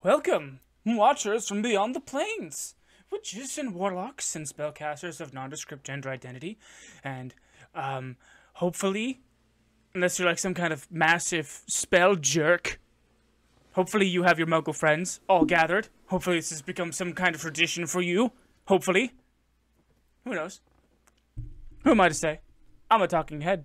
Welcome, watchers from beyond the plains, witches and warlocks and spellcasters of nondescript gender identity, and, hopefully, unless you're like some kind of massive spell jerk, hopefully you have your muggle friends all gathered. Hopefully this has become some kind of tradition for you. Hopefully. Who knows? Who am I to say? I'm a talking head.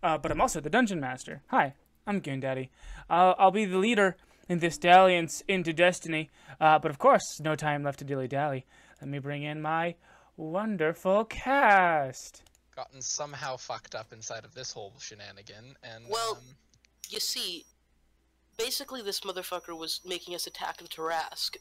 But I'm also the dungeon master. Hi, I'm Goon Daddy. I'll be the leader in this dalliance into destiny. But of course, no time left to dilly-dally. Let me bring in my wonderful cast. Gotten somehow fucked up inside of this whole shenanigan, and well, you see, basically this motherfucker was making us attack the tarrasque.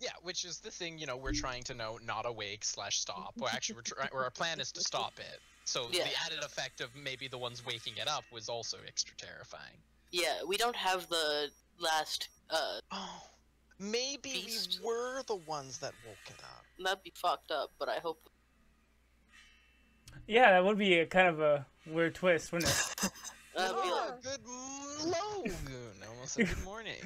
Yeah, which is the thing, you know, we're trying to know not awake / stop. Well, actually, our plan is to stop it. So yeah. The added effect of maybe the ones waking it up was also extra terrifying. Yeah, we don't have the last, Oh, maybe beast. We were the ones that woke it up. That'd be fucked up, but I hope... Yeah, that would be a kind of a weird twist, wouldn't it? Good Goon. I almost said good morning.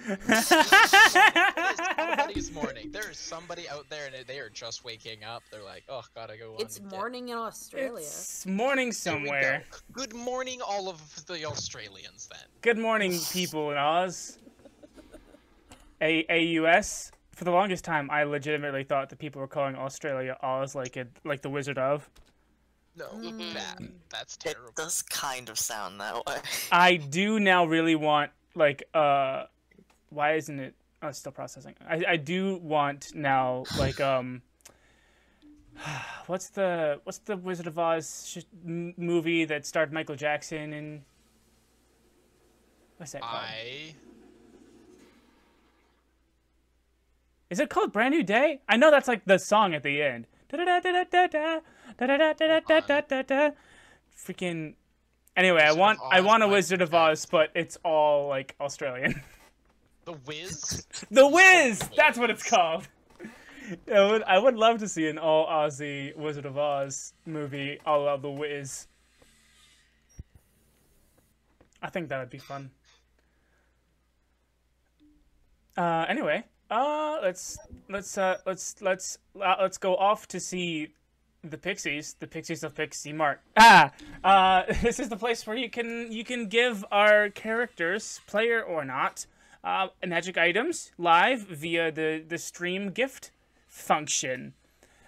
It's morning. There is somebody out there and they are just waking up. They're like, oh, gotta go on. It's morning in Australia. It's morning somewhere. Good morning, all of the Australians, then. Good morning, people in Oz. AUS. For the longest time, I legitimately thought that people were calling Australia Oz like the Wizard of. No, that's terrible. It does kind of sound that way. I do now really want, like, why isn't it? Oh, it's still processing. I do want now, like, what's the Wizard of Oz movie that starred Michael Jackson and what's that called? Is it called Brand New Day? I know that's like the song at the end. Freaking. Anyway, I want a Wizard of Oz, but it's all like Australian. The Wiz? The Wiz! That's what it's called. I would love to see an all Aussie Wizard of Oz movie, a la The Wiz. I think that would be fun. Anyway, let's go off to see the Pixies of Pixie Mart. This is the place where you can give our characters, player or not, magic items live via the stream gift function.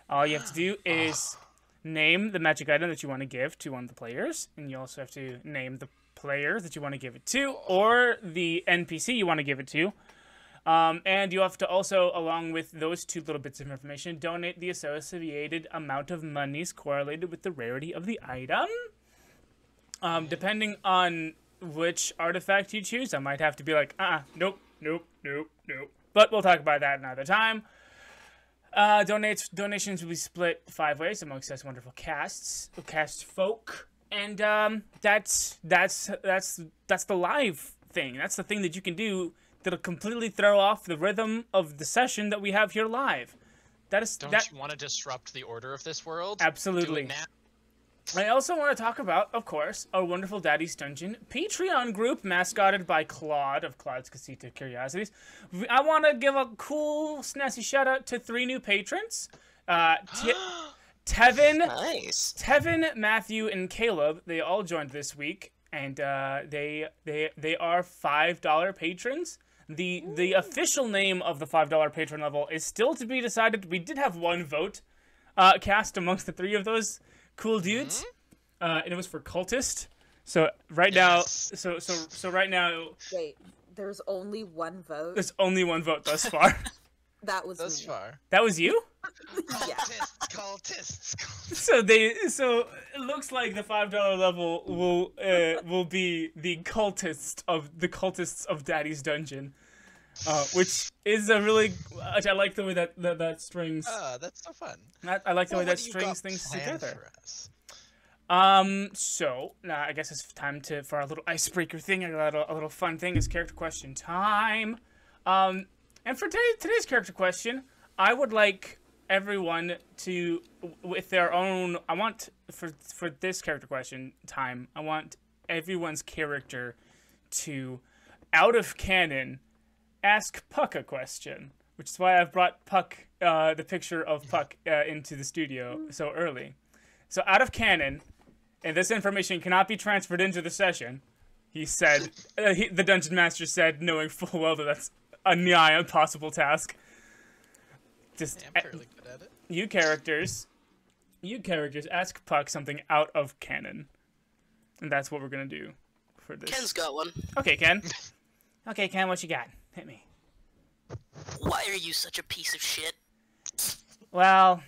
All you have to do is name the magic item that you want to give to one of the players, and you also have to name the player that you want to give it to, or the NPC you want to give it to. And you have to also, along with those two little bits of information, donate the associated amount of monies correlated with the rarity of the item. Depending on which artifact you choose, I might have to be like, nope. But we'll talk about that another time. Donations will be split 5 ways amongst us wonderful cast folk, and that's the live thing. That's the thing that you can do that'll completely throw off the rhythm of the session that we have here live. Don't you want to disrupt the order of this world? Absolutely. I also want to talk about, of course, our wonderful Daddy's Dungeon Patreon group, mascotted by Claude of Claude's Casita Curiosities. I want to give a cool, snazzy shout-out to 3 new patrons. Tevin, nice. Tevin, Matthew, and Caleb. They all joined this week, and they are $5 patrons. The official name of the $5 patron level is still to be decided. We did have 1 vote cast amongst the 3 of those cool dudes, and it was for cultist. So right now, so right now. Wait, there's only 1 vote. There's only 1 vote thus far. That was thus me. far. That was you? Yeah. Cultists. So it looks like the $5 level will be the cultists of Daddy's Dungeon, which is a really I like the way that strings. That's so fun. I like the way that strings things together. So now I guess it's time for our little icebreaker thing. A little fun thing is character question time. And for today's character question, I would like everyone to, with their own, I want, for this character question time, I want everyone's character to, out of canon, ask Puck a question, which is why I've brought Puck, the picture of Puck, into the studio so early. So out of canon, and this information cannot be transferred into the session, he said, the Dungeon Master said, knowing full well that that's a nigh impossible task. Just, I'm fairly good at it. you characters, ask Puck something out of canon. And that's what we're gonna do for this. Ken's got one. Okay, Ken. Okay, Ken, what you got? Hit me. Why are you such a piece of shit? Well,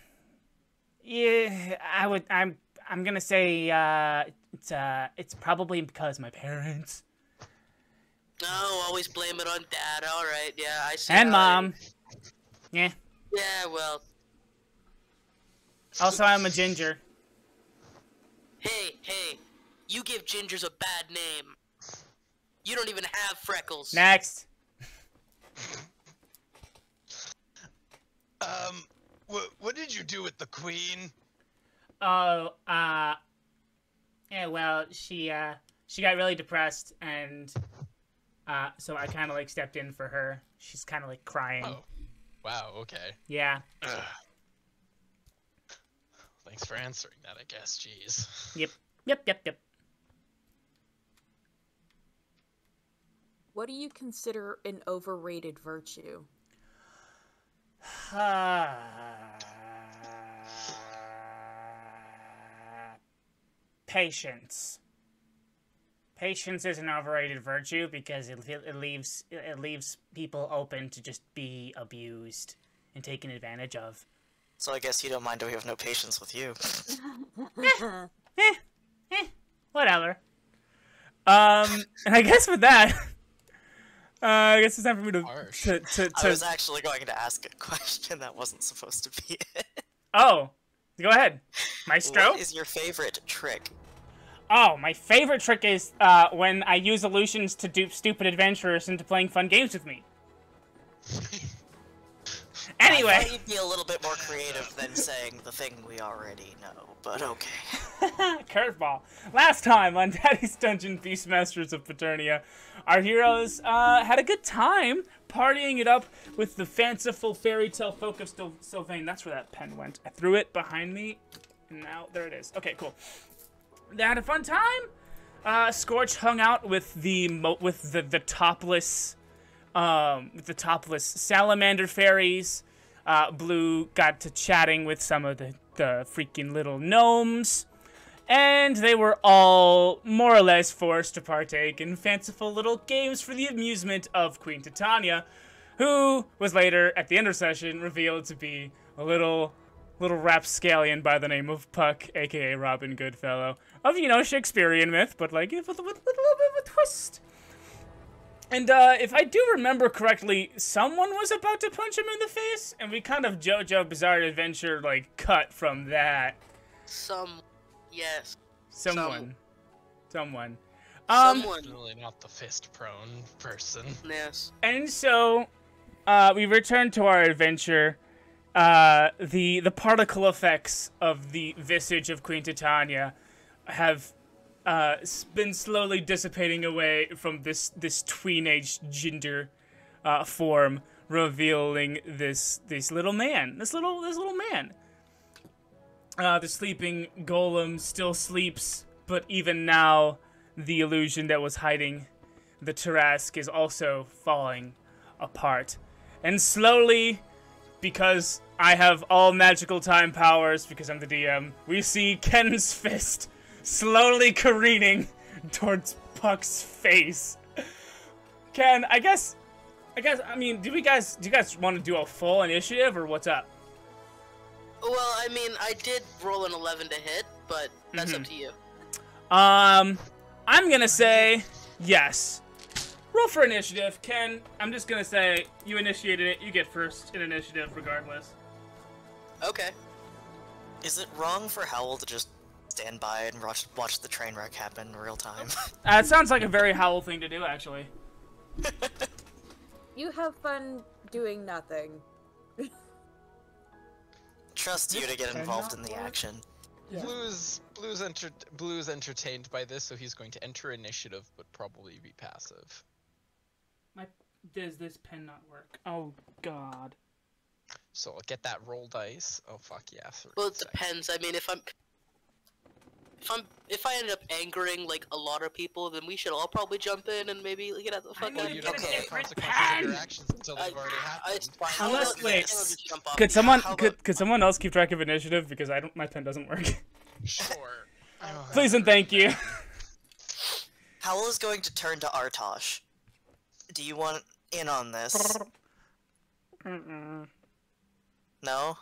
yeah, I'm gonna say it's probably because my parents No, always blame it on Dad. All right, yeah, I see. and how Mom. Yeah. Yeah, well, Also, I'm a ginger. hey, you give gingers a bad name. You don't even have freckles. Next. What did you do with the queen? Oh, yeah, well, she got really depressed, and, so I kind of, like, stepped in for her. She's kind of, like, crying. Oh, wow, okay. Yeah. Ugh. Thanks for answering that, I guess, jeez. Yep. What do you consider an overrated virtue? Patience. Patience is an overrated virtue because it leaves people open to just be abused and taken advantage of. So I guess you don't mind we have no patience with you. Whatever. And I guess with that, I guess it's time for me to I was actually going to ask a question that wasn't supposed to be it. Oh, go ahead, Maestro. What is your favorite trick? Oh, my favorite trick is when I use illusions to dupe stupid adventurers into playing fun games with me. I Anyway. thought you'd be a little bit more creative than saying the thing we already know, but okay. Curveball. Last time on Daddy's Dungeon Beastmasters of Paternia, our heroes had a good time partying it up with the fanciful fairy tale focused Sylvain. That's where that pen went. I threw it behind me, and now there it is. Okay, cool. They had a fun time. Skortch hung out with the topless salamander fairies. Blu got to chatting with some of the freaking little gnomes. And they were all more or less forced to partake in fanciful little games for the amusement of Queen Titania, who was later, at the end of the session, revealed to be a little rapscallion by the name of Puck, aka Robin Goodfellow, of, Shakespearean myth, but, like, with a little bit of a twist. And, if I do remember correctly, someone was about to punch him in the face, and we kind of JoJo Bizarre Adventure, like, cut from that. Yes. Someone. Someone. Really not the fist-prone person. Yes. And so, we return to our adventure. The particle effects of the visage of Queen Titania have been slowly dissipating away from this tweenage gender form, revealing this little man. This little man. The sleeping golem still sleeps, but even now, the illusion that was hiding the tarrasque is also falling apart. And slowly, because I have all magical time powers, because I'm the DM, we see Ken's fist slowly careening towards Puck's face. Ken, I mean, do you guys want to do a full initiative, or what's up? Well, I mean, I did roll an 11 to hit, but that's up to you. I'm gonna say yes. Roll for initiative. Ken, I'm just gonna say you initiated it. You get first in initiative regardless. Okay. Is it wrong for Howle to just stand by and watch the train wreck happen in real time? It sounds like a very Howle thing to do, actually. You have fun doing nothing. Trust you to get involved in the action. Yeah. Blue's entertained by this, so he's going to enter initiative, but probably be passive. does this pen not work? Oh God. So I'll get that roll dice. Oh fuck yeah. Well, it depends. I mean, if I end up angering like a lot of people, then we should all probably jump in and maybe get out the fuck Well, out. you don't know Okay. the consequences of your actions until they've already happened. Unless, wait, Jump off. Could someone How about- could someone else keep track of initiative because my pen doesn't work. Sure. Please and thank you. Howle is going to turn to Artosh. Do you want in on this? No?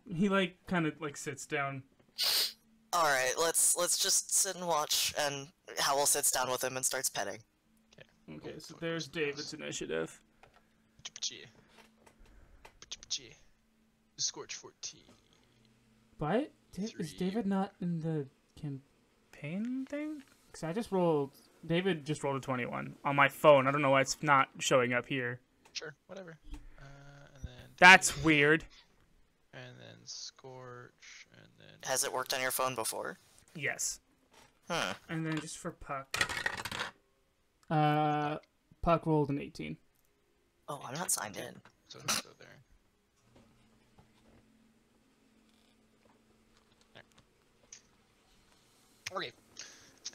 He like kind of like sits down. Alright, let's just sit and watch, and Howle sits down with him and starts petting. Okay, so there's David's initiative. Skortch 14. But is 3. David not in the campaign thing? Because I just rolled. David just rolled a 21 on my phone. I don't know why it's not showing up here. Sure, whatever. And then That's weird. And then Skortch, and then Has it worked on your phone before? Yes. Hmm. And then just for Puck. Puck rolled an 18. Oh, I'm not signed in. so let's go there. Okay.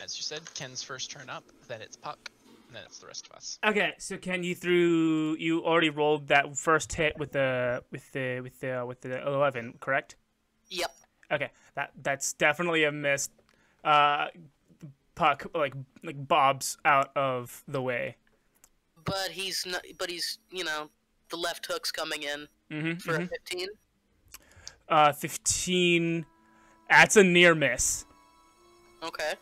As you said, Ken's first turn up, then it's Puck, and then it's the rest of us. Okay, so Ken, you already rolled that first hit with the 11, correct? Yep. Okay, that's definitely a miss. Puck like bobs out of the way. But he's not. But he's the left hook's coming in for a 15. 15. That's a near miss. Okay.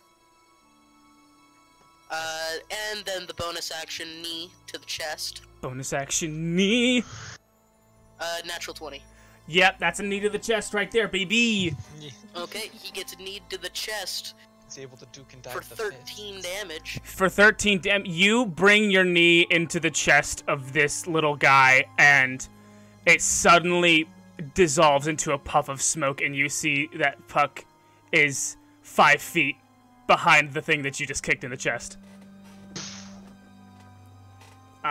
And then the bonus action knee to the chest. Bonus action knee. Natural 20. Yep, that's a knee to the chest right there, baby. Okay, he gets a knee to the chest He's able to duke and dive for the 13 fist. damage. For 13 you bring your knee into the chest of this little guy, and it suddenly dissolves into a puff of smoke, and you see that Puck is 5 feet behind the thing that you just kicked in the chest.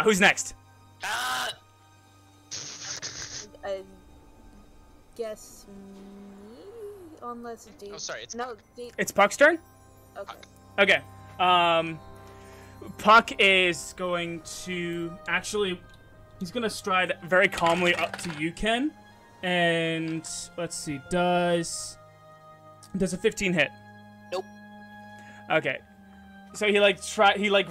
Who's next? Ah! I guess me, unless Dave. Oh, sorry, it's no. Dave. It's Puck's turn? Okay. Okay. Puck is going to he's gonna stride very calmly up to you, Ken, and let's see, does a 15 hit? Nope. Okay. So he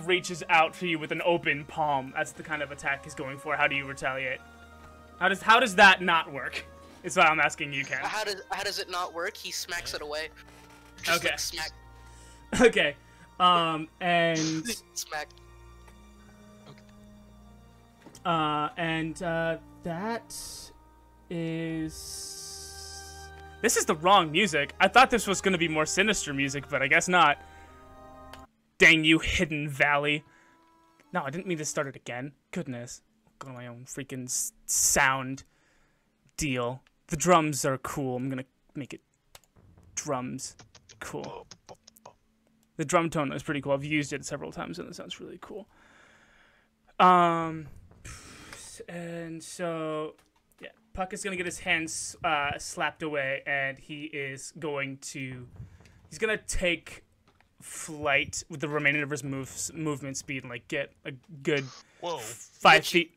reaches out for you with an open palm. That's the kind of attack he's going for. How do you retaliate? How does that not work? Is what I'm asking you, Ken. How does it not work? He smacks it away. Just Okay. like smack. Okay. And Smack. that is... This is the wrong music. I thought this was going to be more sinister music, but I guess not. Dang you, Hidden Valley. No, I didn't mean to start it again. Goodness. Go to my own freaking sound deal. The drums are cool. I'm going to make it drums. Cool. The drum tone is pretty cool. I've used it several times, and it sounds really cool. And so, yeah, Puck is gonna get his hands slapped away, and he's gonna take flight with the remainder of his movement speed and like get a good 5 feet.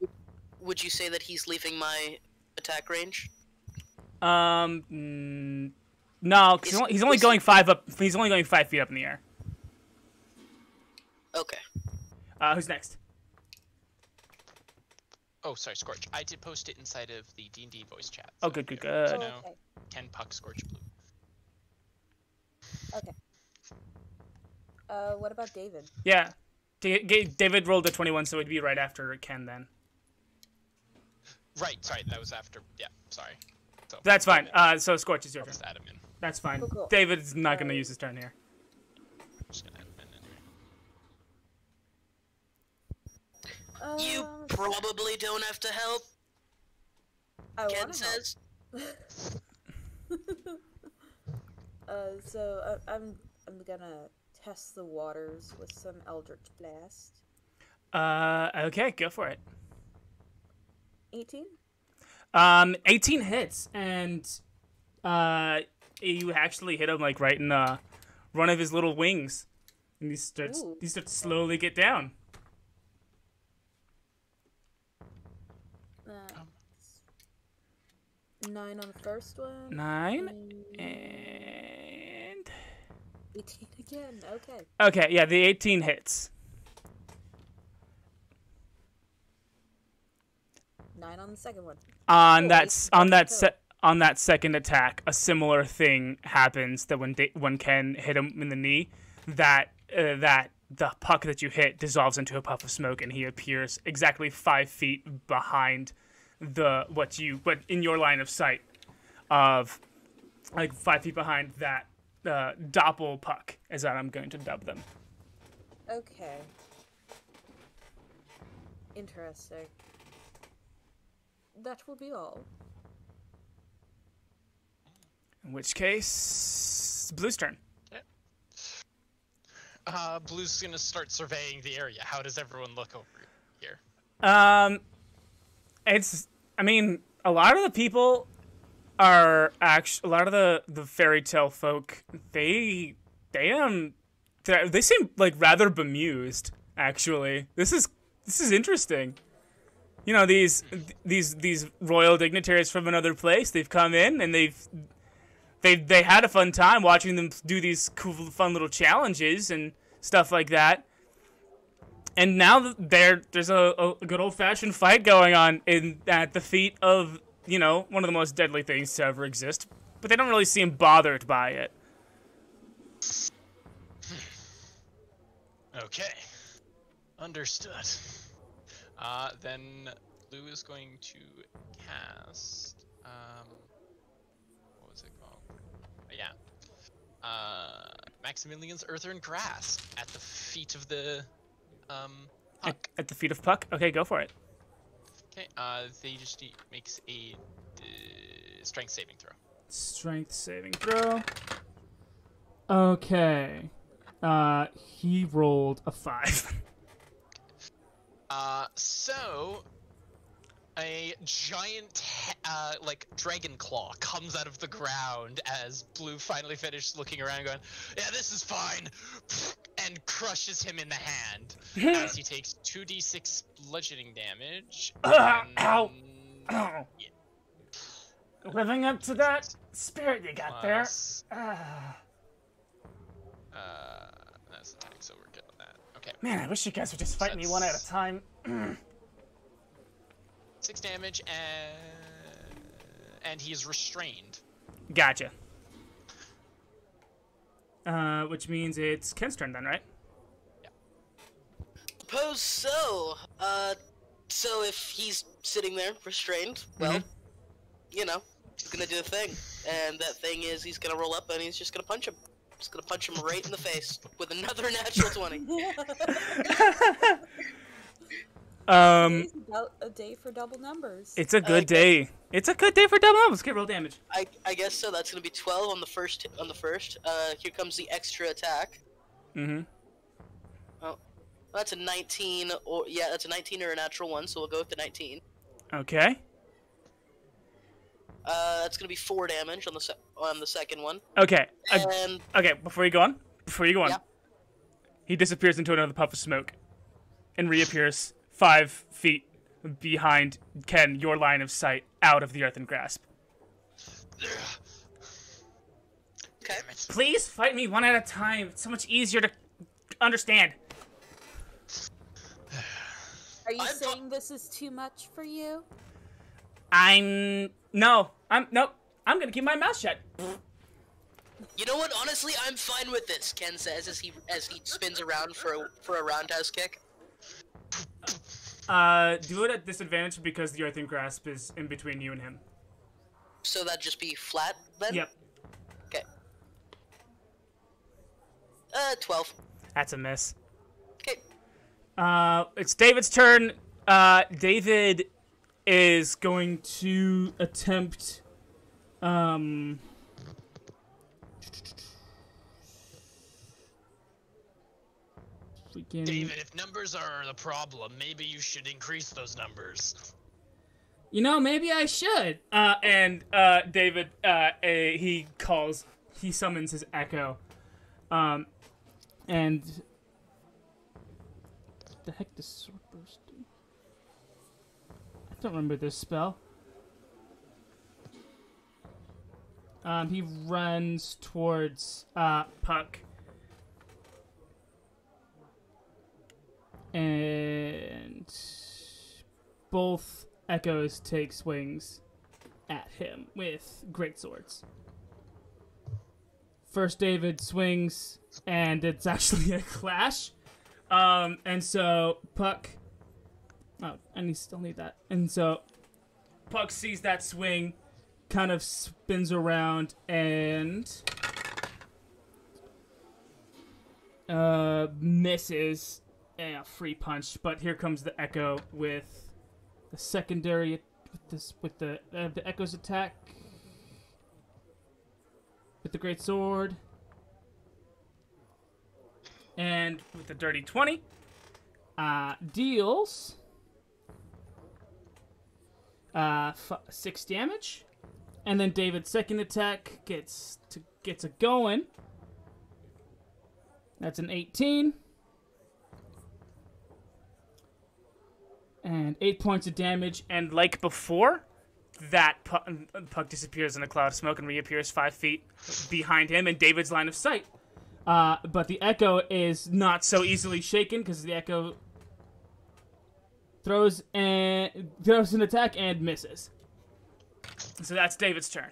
Would you say that he's leaving my attack range? No, 'cause he's only going 5 up. He's only going 5 feet up in the air. Okay. Who's next? Oh, sorry, Skortch. I did post it inside of the D&D voice chat. Oh, so good, good, if you want to good. know, Okay. Ken Puck Skortch Blue. Okay. What about David? Yeah, David rolled a 21, so it'd be right after Ken then. Right, sorry, that was after. Yeah, sorry. So, That's fine. So Skortch is your I'll turn. just add him in. That's fine. Cool, cool. David's not gonna use his turn here. I'm just gonna add him in. You probably don't have to help, I Ken wanna help. says. I'm gonna test the waters with some Eldritch Blast. Okay, go for it. 18? 18 hits, and you actually hit him like right in one of his little wings, and he starts to slowly get down. Uh, 9 on the first one. 9 and and 18 again. Okay. okay, yeah, the 18 hits. 9 on the second one. On Oh, that 18 on that second attack, a similar thing happens that when Ken hit him in the knee, that the puck that you hit dissolves into a puff of smoke, and he appears exactly 5 feet behind what in your line of sight of like 5 feet behind that doppel puck, as that I'm going to dub them. Okay. Interesting. That will be all. In which case, Blue's turn. Blue's gonna start surveying the area. How does everyone look over here? I mean, a lot of the people are actually, a lot of the fairy tale folk, they seem like rather bemused, actually. This is interesting. You know, these royal dignitaries from another place, they've come in and they had a fun time watching them do these cool, fun little challenges and stuff like that. And now there's a good old-fashioned fight going on at the feet of, you know, one of the most deadly things to ever exist. But they don't really seem bothered by it. Okay. Understood. Then Blue is going to cast, what was it called? Yeah. Maximilian's Earthern Grasp at the feet of the, Puck. At the feet of Puck? Okay, go for it. Okay, they just makes a strength saving throw. Strength saving throw. Okay. He rolled a 5. So a giant, like, dragon claw comes out of the ground as Blue finally finishes looking around going, yeah, this is fine, and crushes him in the hand as he takes 2d6 bludgeoning damage. Ow! Ow! Yeah. Living up to that spirit you got there. That's attack, so we're good on that. Okay. Man, I wish you guys would just fight me one at a time. 6 damage, and he is restrained. Gotcha. Which means it's Ken's turn then, right? Yeah. Suppose so. So if he's sitting there restrained, well, you know, he's gonna do a thing, and that thing is he's gonna roll up and he's just gonna punch him. Just gonna punch him right in the face with another natural 20. Today's about a day for double numbers. It's a good day. It's a good day for double numbers. Get roll damage. I guess so. That's gonna be 12 on the first. Here comes the extra attack. Oh, that's a 19. Or yeah, that's a 19 or a natural 1. So we'll go with the 19. Okay. That's gonna be 4 damage on the second one. Okay. And okay. Before you go on, yeah. he disappears into another puff of smoke, and reappears 5 feet behind Ken, your line of sight, out of the earthen grasp. Okay. Please fight me one at a time. It's so much easier to understand. Are you saying this is too much for you? Nope. I'm gonna keep my mouth shut. You know what? Honestly, I'm fine with this. Ken says as he spins around for a roundhouse kick. Do it at disadvantage because the earthen grasp is in between you and him. So that'd just be flat then? Yep. Okay. 12. That's a miss. Okay. It's David's turn. David is going to attempt, freaking... David, if numbers are the problem, maybe you should increase those numbers. You know, maybe I should. David, he summons his echo. And... What the heck does Sword Burst do? I don't remember this spell. He runs towards, Puck. And... both echoes take swings at him with great swords. First David swings, and it's actually a clash. And so Puck... Oh, and you still need that. And so Puck sees that swing, kind of spins around, and... misses a free punch. But here comes the echo with the secondary... with the echo's attack. With the great sword. And with the dirty 20, deals 6 damage. And then David's second attack gets it going. That's an 18. And 8 points of damage. And like before, that Puck disappears in a cloud of smoke and reappears 5 feet behind him in David's line of sight. But the echo is not so easily shaken because the echo throws an attack and misses. So that's David's turn.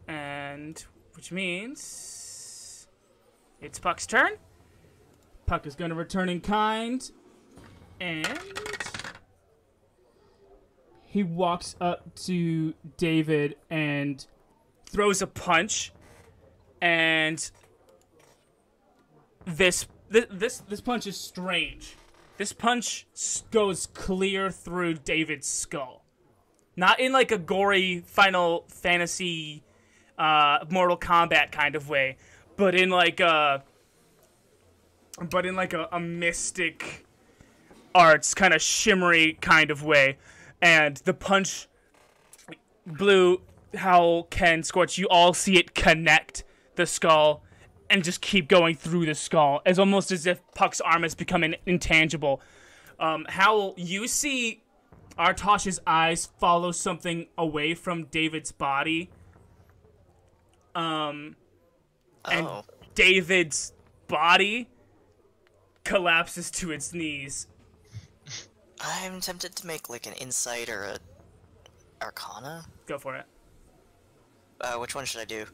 And which means it's Puck's turn. Puck is going to return in kind, and he walks up to David and throws a punch, and this punch is strange. This punch goes clear through David's skull. Not in like a gory Final Fantasy Mortal Kombat kind of way, but in like a mystic arts kind of shimmery kind of way. And the punch, Blue, Howle, Ken, Skortch, you all see it connect the skull and just keep going through the skull, as almost as if Puck's arm has become intangible. Howle, you see Artosh's eyes follow something away from David's body. And David's body collapses to its knees. I'm tempted to make like an insight or a arcana. Go for it. Which one should I do?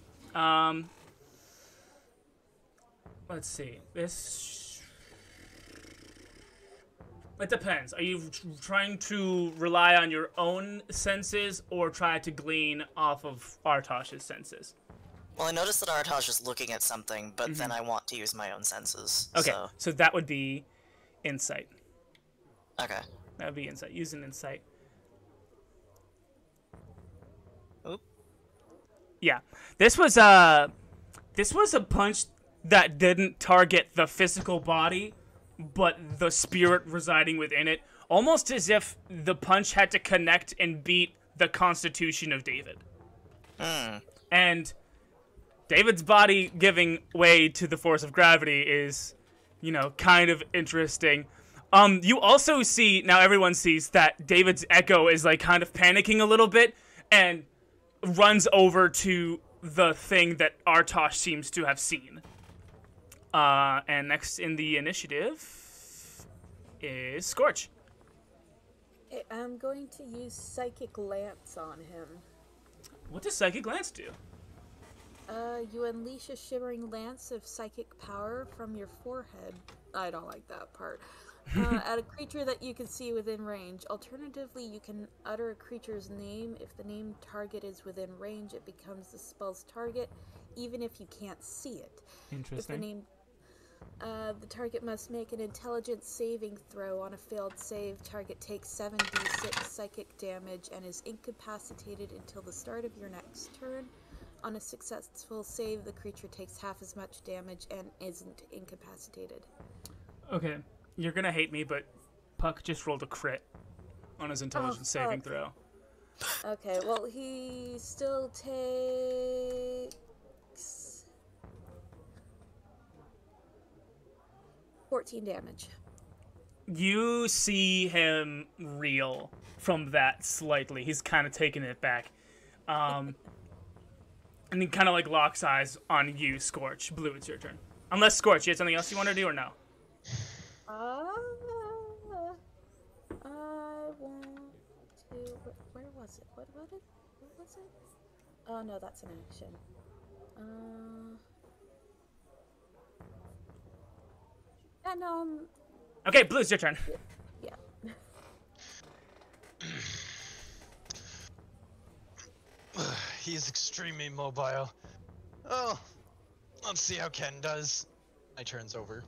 Let's see. It depends. Are you trying to rely on your own senses or try to glean off of Artosh's senses? Well, I noticed that Artosh is looking at something, but then I want to use my own senses. Okay, so that would be insight. Okay. That would be insight. Use an insight. Oop. Yeah. This was a punch that didn't target the physical body, but the spirit residing within it. Almost as if the punch had to connect and beat the constitution of David. And David's body giving way to the force of gravity is, kind of interesting. You also see, now everyone sees that David's echo is like kind of panicking a little bit and runs over to the thing that Artosh seems to have seen. And next in the initiative is Skortch. I'm going to use Psychic Lance on him. What does Psychic Lance do? You unleash a shimmering lance of psychic power from your forehead. I don't like that part. At a creature that you can see within range. Alternatively, you can utter a creature's name. If the named target is within range, it becomes the spell's target, even if you can't see it. Interesting. The target must make an intelligence saving throw. On a failed save, target takes 7d6 psychic damage and is incapacitated until the start of your next turn. On a successful save, the creature takes half as much damage and isn't incapacitated. Okay, you're gonna hate me, but Puck just rolled a crit on his intelligence saving throw. Okay, well, he still takes 14 damage. You see him reel from that slightly. He's kind of taking it back. And he kind of like locks eyes on you, Skortch. Blue, it's your turn. Unless, Skortch, you had something else you want to do or no? I want to... Where was it? What was it? Oh, no, that's an action. Yeah, no, Okay, Blue, it's your turn. yeah. He's extremely mobile. Oh, let's see how Ken does. I turns over.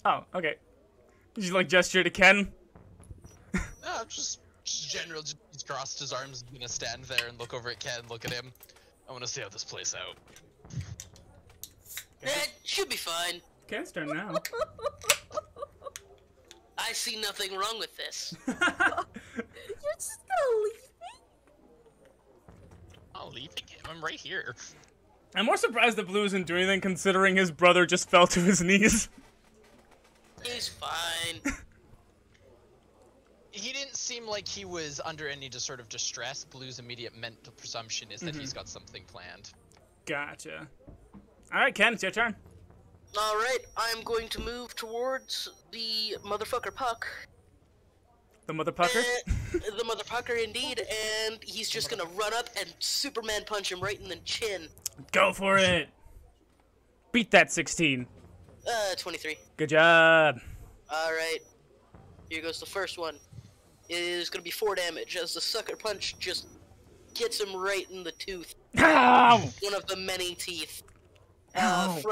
Oh, okay. Did you like gesture to Ken? Just general. He's crossed his arms. He's gonna stand there and look over at Ken. Look at him. I want to see how this plays out. That should be fine. Ken's turn now. I see nothing wrong with this. You're just gonna leave me? I'll leave him. I'm right here. I'm more surprised that Blue isn't doing anything considering his brother just fell to his knees. He's fine. He didn't seem like he was under any sort of distress. Blue's immediate mental presumption is that he's got something planned. Gotcha. Alright, Ken, it's your turn. Alright, I'm going to move towards the motherfucker Puck. The mother pucker? The motherfucker indeed, and he's just gonna run up and Superman punch him right in the chin. Go for it! Beat that 16. 23. Good job. Alright, here goes the first one. It is gonna be 4 damage as the sucker punch just gets him right in the tooth. Ow! One of the many teeth. Ow.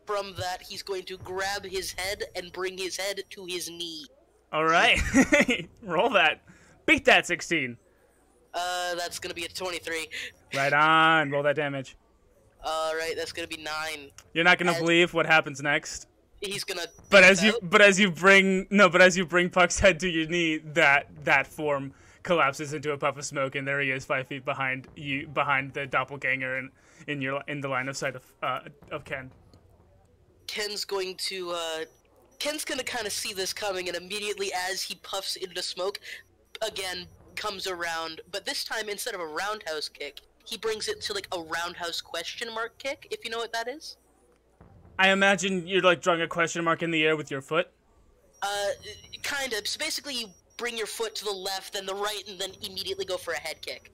From that, he's going to grab his head and bring his head to his knee. Alright. Roll that. Beat that 16. That's gonna be a 23. Right on. Roll that damage. Alright, that's gonna be 9. You're not gonna believe what happens next. He's gonna... But as you bring Puck's head to your knee, that form collapses into a puff of smoke, and there he is, 5 feet behind you, behind the doppelganger, and in the line of sight of Ken. Ken's going to kind of see this coming, and immediately as he puffs into smoke, again comes around, but this time instead of a roundhouse kick, he brings it to like a roundhouse question mark kick, if you know what that is. I imagine you're like drawing a question mark in the air with your foot. Kind of. So basically, you bring your foot to the left, then the right, and then immediately go for a head kick.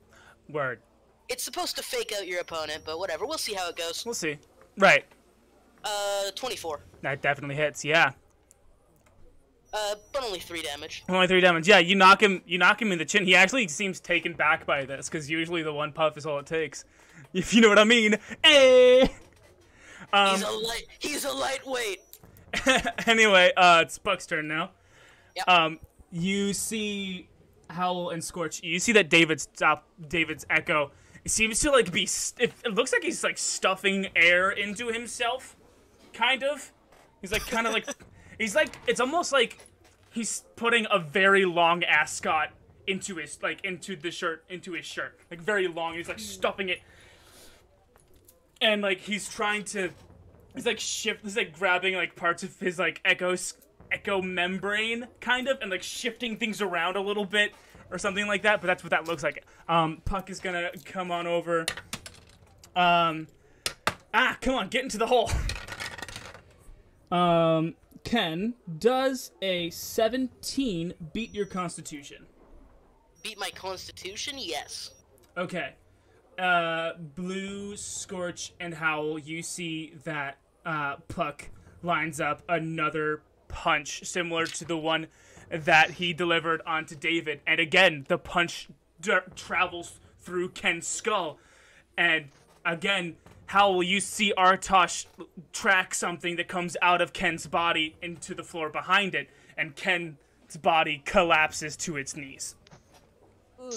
Word. It's supposed to fake out your opponent, but whatever. We'll see how it goes. We'll see. Right. 24. That definitely hits. Yeah. But only 3 damage. Only 3 damage. Yeah, you knock him in the chin. He actually seems taken back by this, because usually the one puff is all it takes. If you know what I mean. Hey! He's a lightweight. Anyway, it's Puck's turn now. Yep. You see Howle and Skortch. You see that David's echo. It seems to like be. It looks like he's like stuffing air into himself, kind of. He's like kind of like. He's like. It's almost like he's putting a very long ascot into his his shirt, like very long. He's like stuffing it, and like he's trying to. He's like he's like grabbing like parts of his like echo membrane kind of, and like shifting things around a little bit or something like that. But that's what that looks like. Puck is gonna come on over. Come on, get into the hole. Ken, does a 17 beat your constitution? Beat my constitution? Yes. Okay. Blue, Skortch, and Howle, you see that Puck lines up another punch similar to the one that he delivered onto David. And again, the punch travels through Ken's skull. And again, Howle, you see Artosh track something that comes out of Ken's body into the floor behind it. And Ken's body collapses to its knees. Ooh.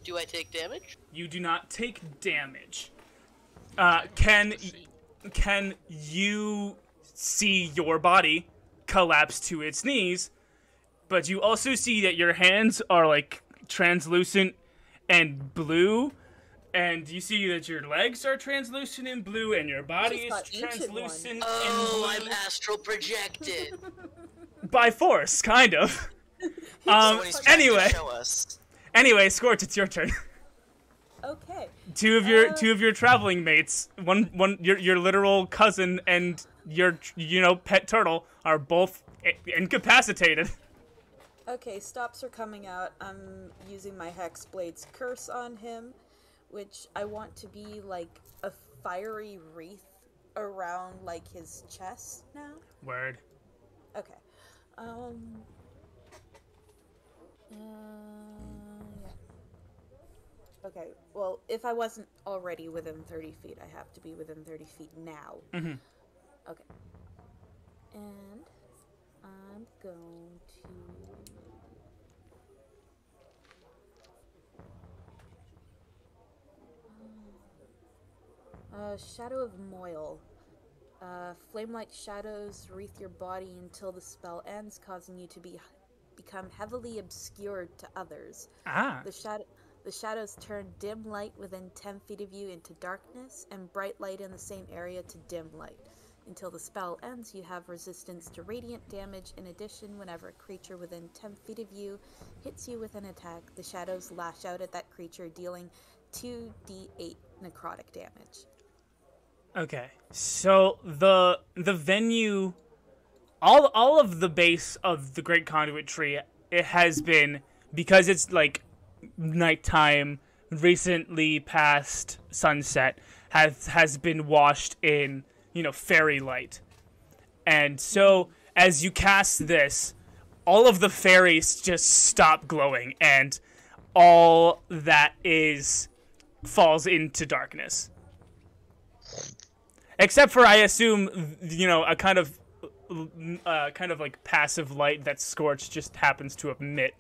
Do I take damage? You do not take damage. Can you see your body collapse to its knees? But you also see that your hands are like translucent and blue, and you see that your legs are translucent and blue, and your body is translucent and blue. Oh, I'm astral projected. By force, kind of. So when he's trying to Anyway, show us. Skortch, it's your turn. Okay. Two of your traveling mates, one your literal cousin and your pet turtle are both incapacitated. Okay, stops are coming out. I'm using my Hex Blade's curse on him, which I want to be like a fiery wreath around like his chest now. Word. Okay. Yeah. Okay, well, if I wasn't already within 30 feet, I have to be within 30 feet now. Mm-hmm. Okay. And I'm going to... Shadow of Moil. Flame-like shadows wreath your body until the spell ends, causing you to become heavily obscured to others. Ah. The shadows turn dim light within 10 feet of you into darkness, and bright light in the same area to dim light. Until the spell ends, you have resistance to radiant damage. In addition, whenever a creature within 10 feet of you hits you with an attack, the shadows lash out at that creature, dealing 2d8 necrotic damage. Okay, so the venue, all of the base of the Great Conduit Tree, it has been, because it's like nighttime, recently past sunset, has been washed in, fairy light. And so as you cast this, all of the fairies just stop glowing, and all that is falls into darkness. Except for, I assume, a kind of like passive light that Skortch just happens to emit.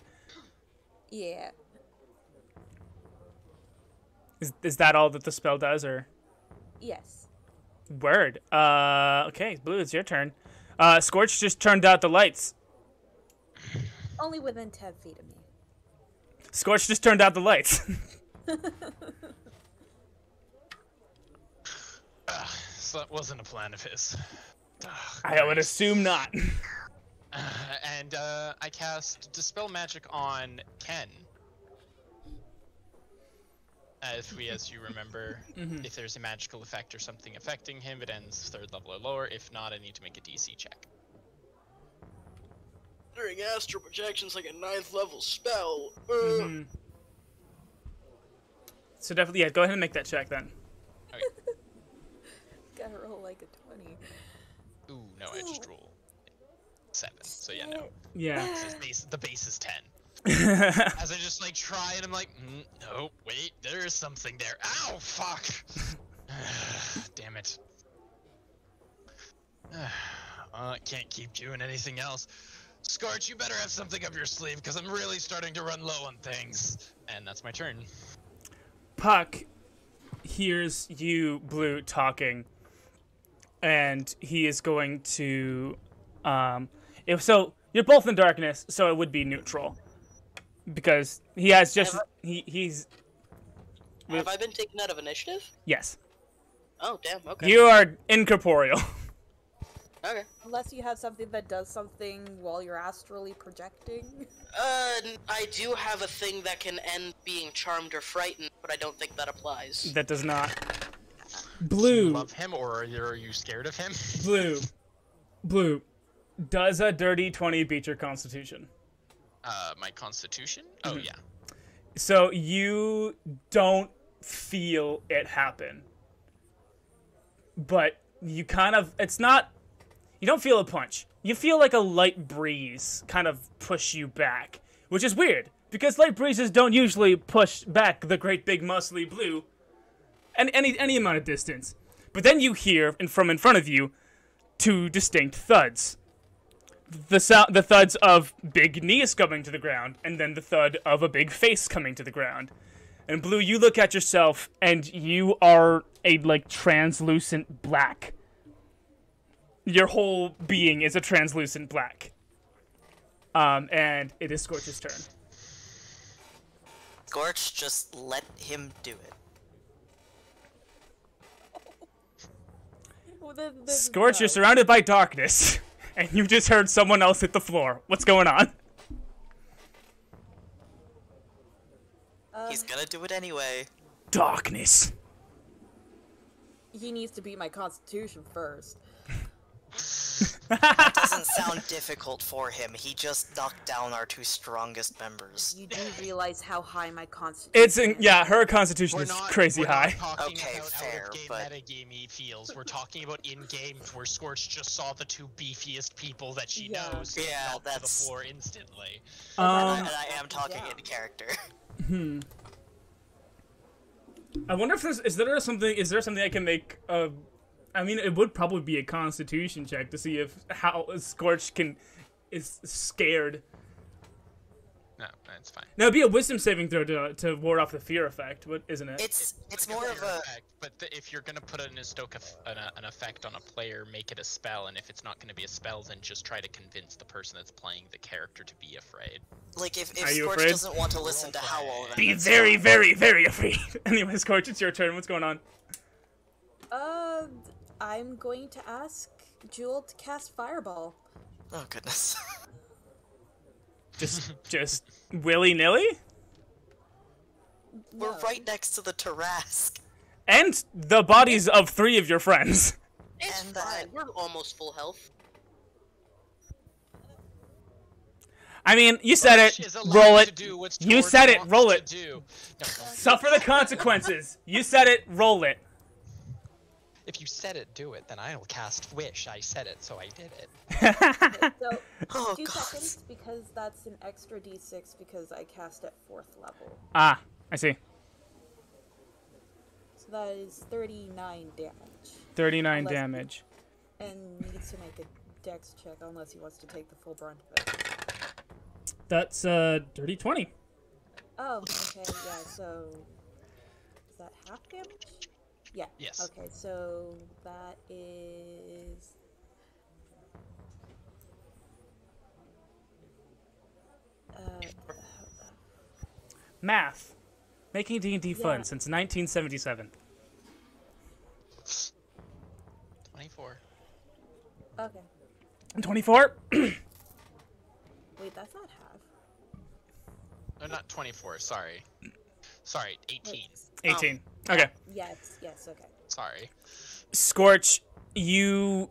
Yeah. Is that all that the spell does, or? Yes. Word. Okay, Blue, it's your turn. Skortch just turned out the lights. Only within 10 feet of me. Skortch just turned out the lights. So that wasn't a plan of his. I would assume not. And I cast Dispel Magic on Ken. As you remember, if there's a magical effect or something affecting him, it ends 3rd level or lower. If not, I need to make a DC check. During astral projection's like a 9th level spell. So definitely, yeah, go ahead and make that check then. Okay. Gotta roll like a 20. Ooh, no, I just rolled 7. So yeah, no. Yeah. The base is 10. As I just try and I'm like, no, wait, there is something there. Ow, fuck! Damn it. Can't keep doing anything else. Skortch, you better have something up your sleeve, because I'm really starting to run low on things. And that's my turn. Puck hears you, Blue, talking, and he is going to, you're both in darkness, so it would be neutral. Because he has just, he's... Have I been taken out of initiative? Yes. Oh, damn, okay. You are incorporeal. Okay. Unless you have something that does something while you're astrally projecting. I do have a thing that can end being charmed or frightened, but I don't think that applies. That does not. Do Blue. you love him, or are you scared of him? Blue. Does a dirty 20 beat your constitution? My constitution? Oh, yeah. So you don't feel it happen. But you kind of, you don't feel a punch. You feel like a light breeze kind of push you back, which is weird, because light breezes don't usually push back the great big muscly Blue any amount of distance. But then you hear, from in front of you, 2 distinct thuds. The thuds of big knees coming to the ground, and then the thud of a big face coming to the ground. And Blue, you look at yourself, and you are a, like, translucent black. Your whole being is a translucent black. And it is Skortch's turn. Skortch, just let him do it. Skortch, you're surrounded by darkness, and you just heard someone else hit the floor. What's going on? He's gonna do it anyway. Darkness. He needs to beat my constitution first. That doesn't sound difficult for him. He just knocked down our 2 strongest members. You do realize how high my constitution is. Yeah, her constitution is crazy high. We're not talking Okay, about fair, out-of-game but- metagamey feels. We're talking about in-game where Skorch just saw the 2 beefiest people that she knows Yeah, fell to the that's- floor instantly. And Um, I am talking Yeah. in character. I wonder if there's is there something I can make I mean, it would probably be a constitution check to see if how Skorch is scared. No, that's fine. No, it'd be a wisdom saving throw to ward off the fear effect, isn't it? It's Like more of fear a... effect, but if you're gonna put an effect on a player, make it a spell, and if it's not gonna be a spell, then just try to convince the person that's playing the character to be afraid. Like, if Are you Skorch afraid? doesn't want to listen to Howle, then Be it's very, fine. very, very afraid. Anyway, Skorch, it's your turn. What's going on? I'm going to ask Jewel to cast Fireball. Oh, goodness. Just willy-nilly? We're No. right next to the tarrasque. And the bodies of 3 of your friends. It's And fine. We're almost full health. I mean, you said Skorch it. is allowed Roll to it. do what You Skorch said it. wants Roll to it. do. No, Suffer the consequences. You said it. Roll it. if you said it, do it. Then I'll cast Wish. I said it, so I did it. So, Oh, 2 God. seconds, because that's an extra d6 because I cast at 4th level. Ah, I see. So that is 39 damage. 39 Unless- damage. And needs to make a dex check unless he wants to take the full brunt of it. That's dirty 20. Oh, okay, yeah, so... Is that half damage? Yeah. Yes. Okay, so that is... Math. Making D&D fun Yeah. since 1977. 24. Okay. 24? Wait, that's not half. No, not 24. Sorry. Sorry, 18. 18. Okay. Yes, okay. Sorry. Skorch, you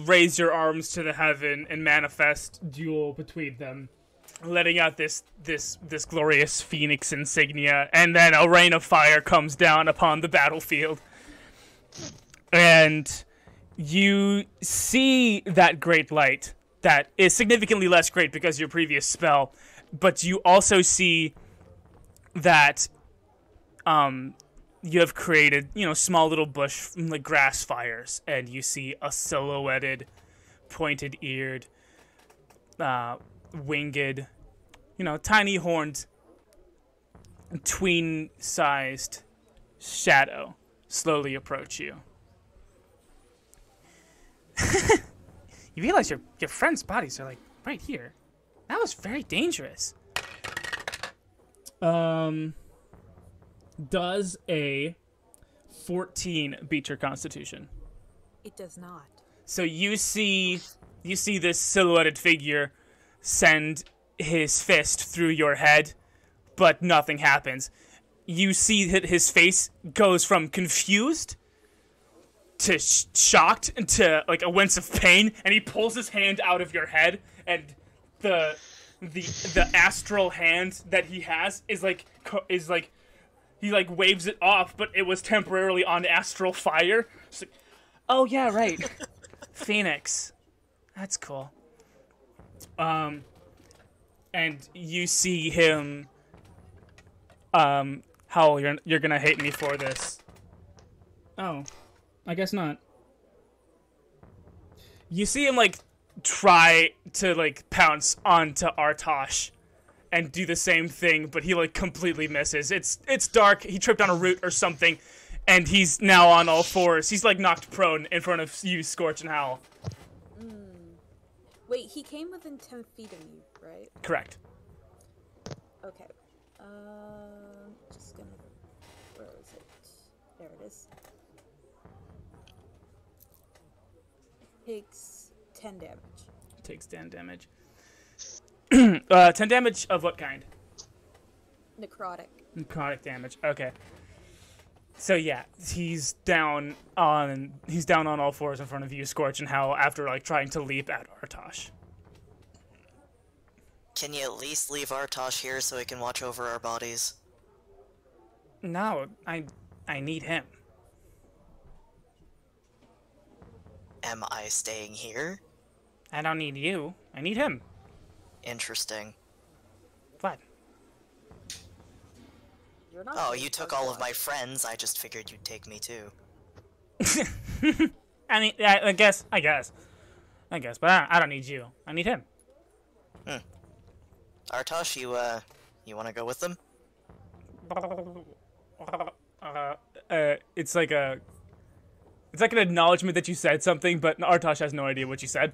raise your arms to the heaven and manifest duel between them, letting out this glorious phoenix insignia, and then a rain of fire comes down upon the battlefield. And you see that great light that is significantly less great because of your previous spell, but you also see that you have created, small little bush, like grass fires, and you see a silhouetted, pointed-eared, winged, tiny horned, tween-sized shadow slowly approach you. You realize your friends' bodies are like right here. That was very dangerous. Does a 14 beat your constitution? It does not. So you see this silhouetted figure send his fist through your head, but nothing happens. You see that his face goes from confused to shocked to like a wince of pain, and he pulls his hand out of your head, and the astral hand that he has is like he like waves it off, but it was temporarily on astral fire. It's like, oh yeah, right. Phoenix. That's cool. And you see him Howle, you're gonna hate me for this. Oh. I guess not. You see him like try to like pounce onto Artosh, and do the same thing, but he like completely misses. It's dark. He tripped on a root or something, and he's now on all fours. He's like knocked prone in front of you, Skortch and Howle. Wait, he came within 10 feet of you, right? Correct. Okay. Just gonna... Where is it? There it is. Takes 10 damage. Takes 10 damage. 10 damage of what kind? Necrotic. Necrotic damage. Okay. So yeah, he's down on all fours in front of you, Skortch and Howle, after like trying to leap at Artosh. Can you at least leave Artosh here so he can watch over our bodies? No, I need him. Am I staying here? I don't need you. I need him. Interesting. What? You're not Oh, you took all of my friends. I just figured you'd take me too. I mean, I guess, but I don't need you. I need him. Artosh, you want to go with them? It's like an acknowledgement that you said something, but Artosh has no idea what you said.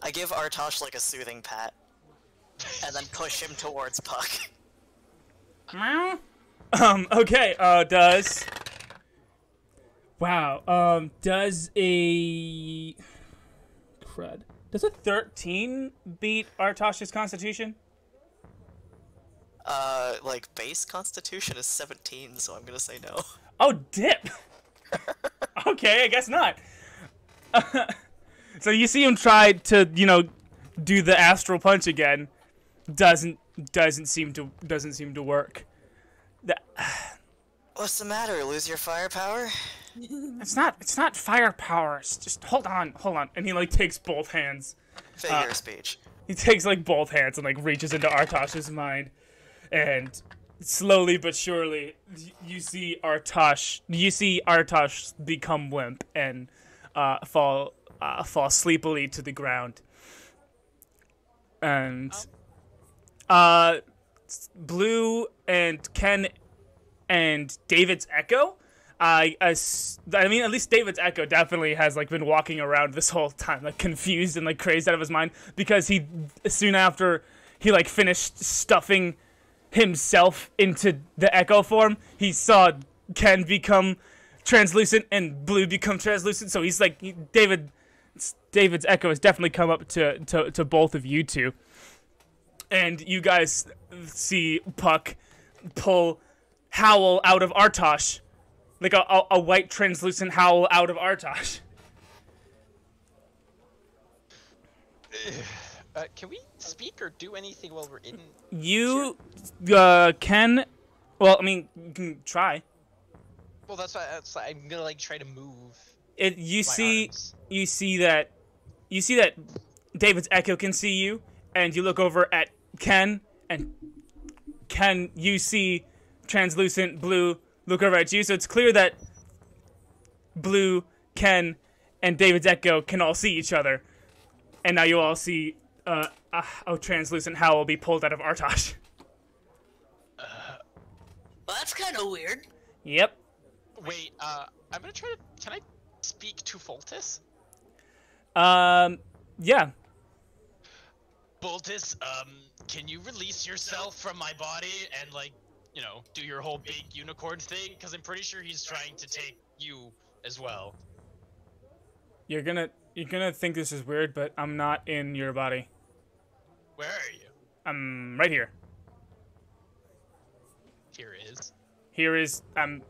I give Artosh like a soothing pat, and then push him towards Puck. Okay, does a... Crud. Does a 13 beat Artosh's constitution? Like, base constitution is 17, so I'm gonna say no. Oh, dip! Okay, I guess not. So you see him try to, do the astral punch again. Doesn't seem to work. What's the matter? Lose your firepower? It's not firepower. It's just hold on. And he like takes both hands. Figure of speech. He takes like both hands and like reaches into Artosh's mind, and slowly but surely you see Artosh become limp and fall sleepily to the ground. And Blue and Ken and David's Echo. I mean, at least David's Echo definitely has like been walking around this whole time, like confused and like crazed out of his mind, because he soon after he like finished stuffing himself into the Echo form, he saw Ken become translucent and Blue become translucent. So he's like David's Echo has definitely come up to both of you two, and you guys see Puck pull Howle out of Artosh. Like a white translucent Howle out of Artosh. Can we speak or do anything while we're in? You can. Well, I mean, you can try. Well, that's why I'm gonna like try to move. You see that David's Echo can see you, and you look over at Ken, and Ken, you see translucent Blue look over at you, so it's clear that Blue, Ken, and David's Echo can all see each other. And now you all see a translucent Howle be pulled out of Artosh. Well, that's kind of weird. Yep. Wait, I'm gonna try to... Can I speak to Foltis? Yeah. Foltis, can you release yourself from my body and, like, do your whole big unicorn thing? Because I'm pretty sure he's trying to take you as well. You're gonna think this is weird, but I'm not in your body. Where are you? I'm right here. Here is. I'm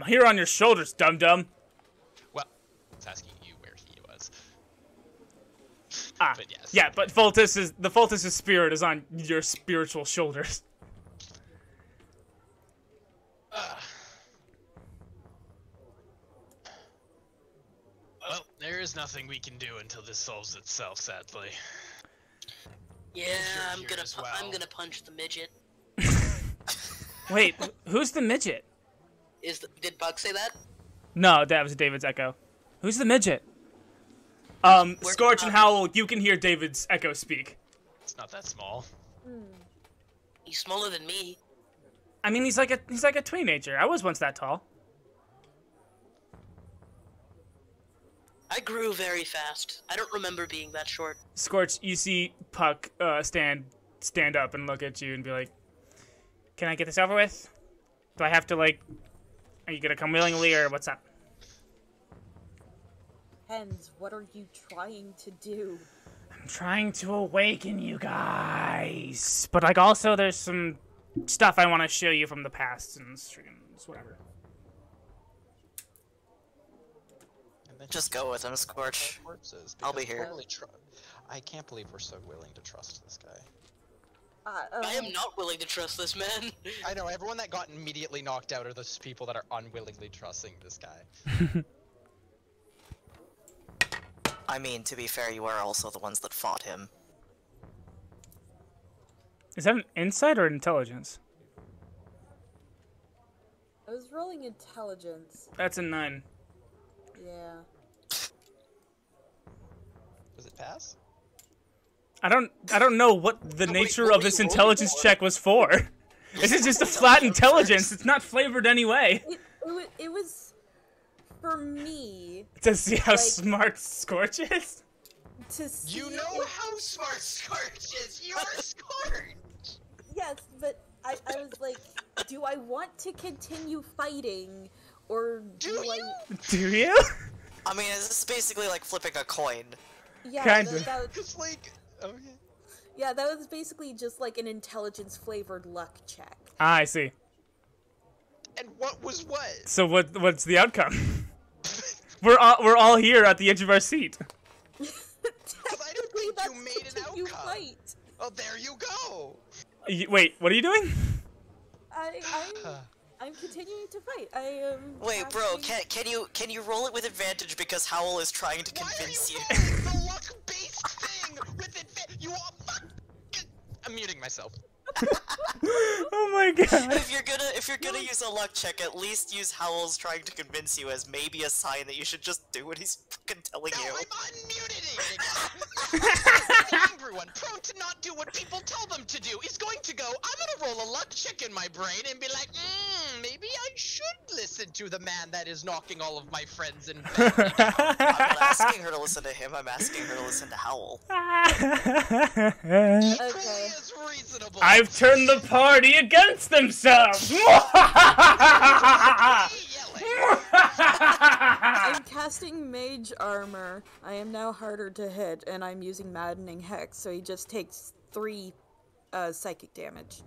here on your shoulders, dum-dum. Well, I was asking you where he was. Ah, but yes. Yeah, but Foltis' spirit is on your spiritual shoulders. Well, there is nothing we can do until this solves itself, sadly. Yeah, I'm here as well. gonna punch the midget. Wait, who's the midget? Did Buck say that? No, that was David's Echo. Who's the midget? Skortch and Howle, you can hear David's echo speak. It's not that small. He's smaller than me. I mean, he's like a teenager. I was once that tall. I grew very fast. I don't remember being that short. Skortch, you see Puck stand up and look at you and be like, "Can I get this over with? Do I have to, like, are you gonna come willingly or what's up?" Hens, what are you trying to do? I'm trying to awaken you guys. But, like, also there's some stuff I want to show you from the past and streams, whatever. Just go with him, Skortch. I'll be here. I can't believe we're so willing to trust this guy. I am not willing to trust this man. I know, everyone that got immediately knocked out are those people that are unwillingly trusting this guy. I mean, to be fair, you are also the ones that fought him. Is that an insight or intelligence? I was rolling intelligence. That's a 9. Yeah. Does it pass? I don't know what the nature of this intelligence check was for. This is just a flat intelligence. It's not flavored anyway. It was for me. To see how like, smart Skortch is? To see You know how smart Skortch is! You're Skortch! Yes, but I was like, do I want to continue fighting? Or Do you? Do you? I mean, this is basically like flipping a coin. Yeah, Kinda. that was, Cause like, okay. yeah, that was basically just like an intelligence-flavored luck check. Ah, I see. And what was what? So what's the outcome? We're all here at the edge of our seat. I don't think That's you made an continue outcome. fight. Oh, there you go! Wait, what are you doing? I'm continuing to fight. I am. Wait, bro, can you roll it with advantage because Howle is trying to convince you? Why are you rolling the luck-based thing with advantage? You all fuck. I'm muting myself. Oh my god. If you're gonna use a luck check, at least use Howle's trying to convince you as maybe a sign that you should just do what he's fucking telling No, you. I'm unmuting it! The angry one, prone to not do what people tell them to do, is going to go, I'm gonna roll a luck check in my brain and be like, maybe I should listen to the man that is knocking all of my friends in bed. I'm not asking her to listen to him, I'm asking her to listen to Howle. Equally as reasonable. I've turned the party against themselves. I'm casting mage armor. I am now harder to hit, and I'm using maddening hex, so he just takes 3 psychic damage.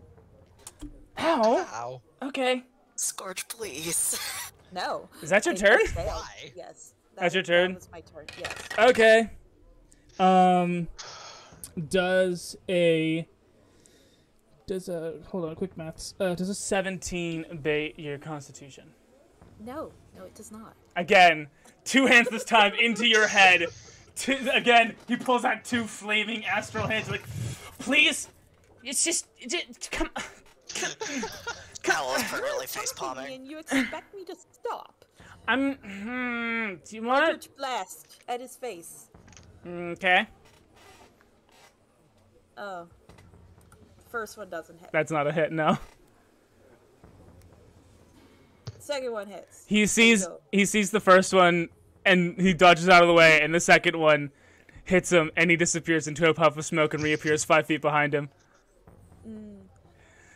Ow. Ow. Okay. Skortch, please. No. Is that your I turn? failed. Why? Yes. That's your turn? That was my turn. Yes. Okay. Hold on, quick maths. Does a 17 bait your constitution? No, it does not. Again, 2 hands this time into your head. Again, he pulls out 2 flaming astral hands like, please, come. Howle is permanently face Talking, palming. and you expect me to stop? Do you want Eldritch blast at his face. Okay. Oh. First one doesn't hit. That's not a hit, no. Second one hits. He sees the first one, and he dodges out of the way, and the second one hits him, and he disappears into a puff of smoke and reappears 5 feet behind him.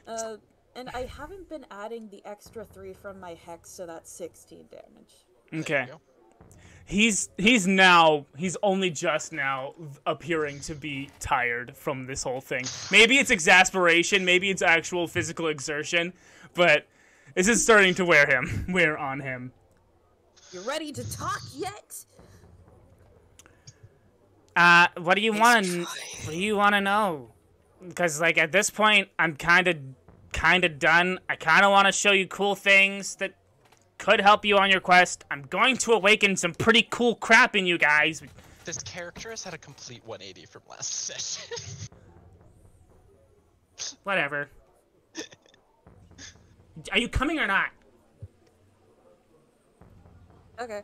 And I haven't been adding the extra 3 from my hex, so that's 16 damage. Okay. He's only just now appearing to be tired from this whole thing. Maybe it's exasperation, maybe it's actual physical exertion, but this is starting to wear on him. You ready to talk yet? What do you want to know? Because, like, at this point, I'm kind of done. I kind of want to show you cool things that could help you on your quest. I'm going to awaken some pretty cool crap in you guys. This character has had a complete 180 from last session. Whatever. Are you coming or not? Okay.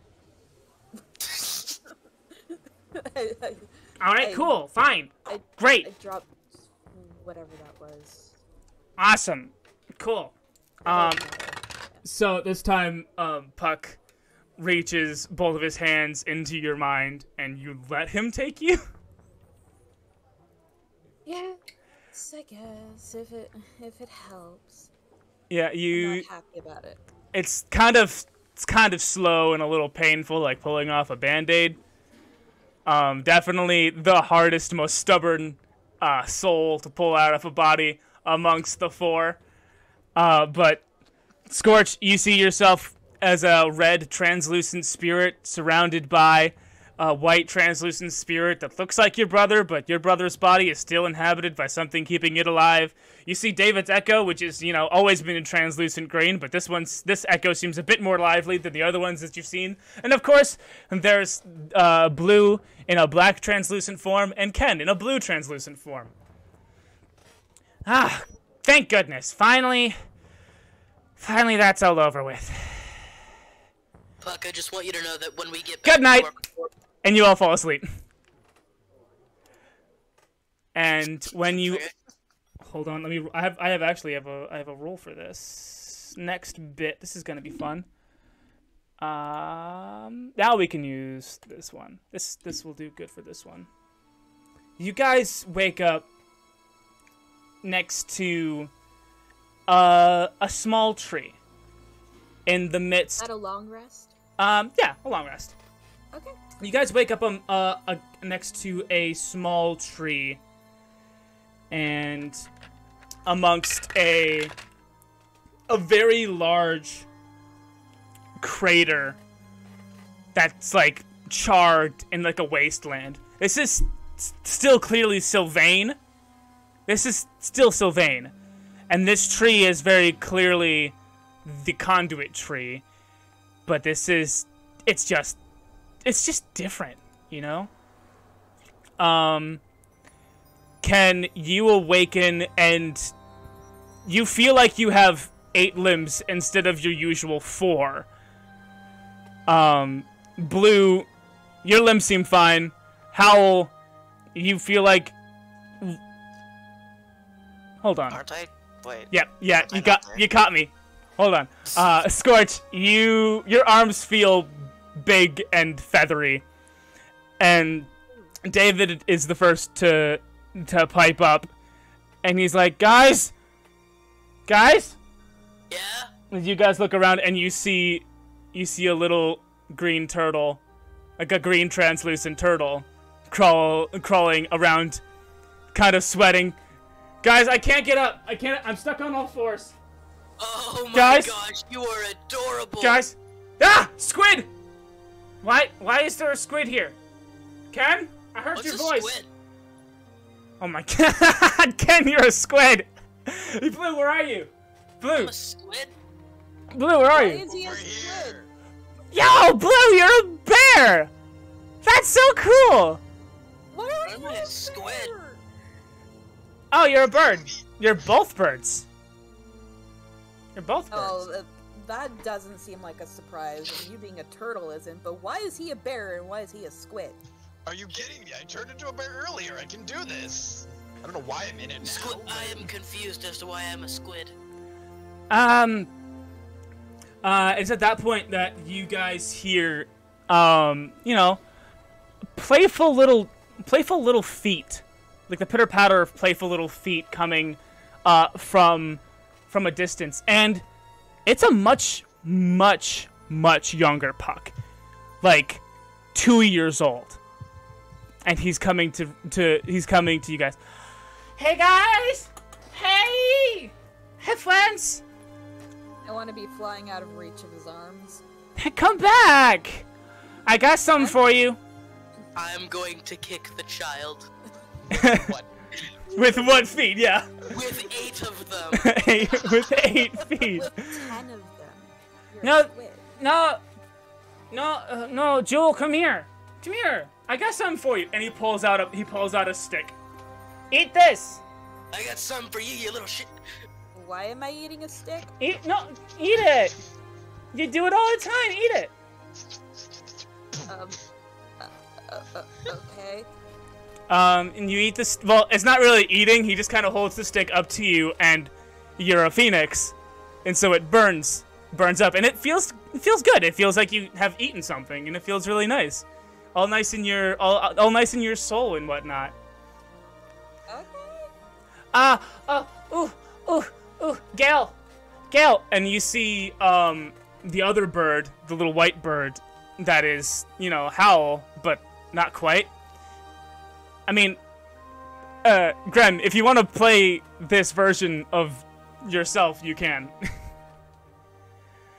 All right, cool, fine, great, I dropped whatever that was. awesome, cool. So this time, Puck reaches both of his hands into your mind, and you let him take you. Yeah, I guess if it helps. Yeah, I'm not happy about it. It's kind of slow and a little painful, like pulling off a Band-Aid. Definitely the hardest, most stubborn soul to pull out of a body amongst the four. But Skortch, you see yourself as a red translucent spirit surrounded by a white translucent spirit that looks like your brother, but your brother's body is still inhabited by something keeping it alive. You see David's echo, which is, always been in translucent green, but this echo seems a bit more lively than the other ones that you've seen. And of course, there's Blue in a black translucent form and Ken in a blue translucent form. Ah, thank goodness. Finally that's all over with. Puck, I just want you to know that when we get Good night! back to our... And you all fall asleep. And when you... Okay. Hold on, I have a rule for this. Next bit, this is gonna be fun. Now we can use this one. This will do good for this one. You guys wake up next to a small tree in the midst. At a long rest? Yeah, a long rest. Okay. You guys wake up next to a small tree, and amongst a very large crater that's like charred in like a wasteland. This is still clearly Sylvain. This is still Sylvain, and this tree is very clearly the conduit tree, but it's just different, Can you awaken and you feel like you have 8 limbs instead of your usual 4. Blue, your limbs seem fine. Howle, you feel like... Hold on. Aren't I? Wait. Yeah, Aren't I not there? you caught me. Hold on. Skortch, your arms feel big and feathery. And David is the first to pipe up. And he's like, Guys? Yeah? As you guys look around and you see a little green turtle, like a green translucent turtle, crawling around, kind of sweating. Guys, I can't get up. I'm stuck on all fours. Oh my Guys? gosh, you are adorable. Guys! Ah! Squid! Why is there a squid here? Ken? I heard What's your a voice. squid? Oh my god. Ken, you're a squid. Blue, where are you? Blue. I'm a squid? Blue, where are Why you? is he a Over squid? here. Yo, Blue, you're a bear! That's so cool! Why are I'm you a a squid. bear? Oh, you're a bird. You're both birds. You're both birds. Oh, that doesn't seem like a surprise, and you being a turtle isn't, but why is he a bear and why is he a squid? Are you kidding me? I turned into a bear earlier. I can do this. I don't know why I'm in it now. Squid. I am confused as to why I'm a squid. It's at that point that you guys hear, playful little feet, like the pitter patter of playful little feet coming, from a distance, and it's a much younger Puck, like 2 years old, and he's coming to you guys. Hey guys! Hey friends! I want to be flying out of reach of his arms. Come back! I got something for you. I'm going to kick the child. What? With what feet? Yeah. With 8 of them. With 8 feet. With 10 of them. You're No. a squid. No, Joel, come here. Come here. I got something for you. And he pulls out a stick. Eat this. I got something for you, you little shit. Why am I eating a stick? Eat it. You do it all the time. Eat it. Okay. And you eat this. Well, it's not really eating. He just kind of holds the stick up to you, and you're a phoenix, and so it burns up, and it feels good. It feels like you have eaten something, and it feels really nice, all nice in your all nice in your soul and whatnot. Okay. Gale, and you see the other bird, the little white bird, that is Howle, but not quite. I mean, Grem, if you want to play this version of yourself, you can.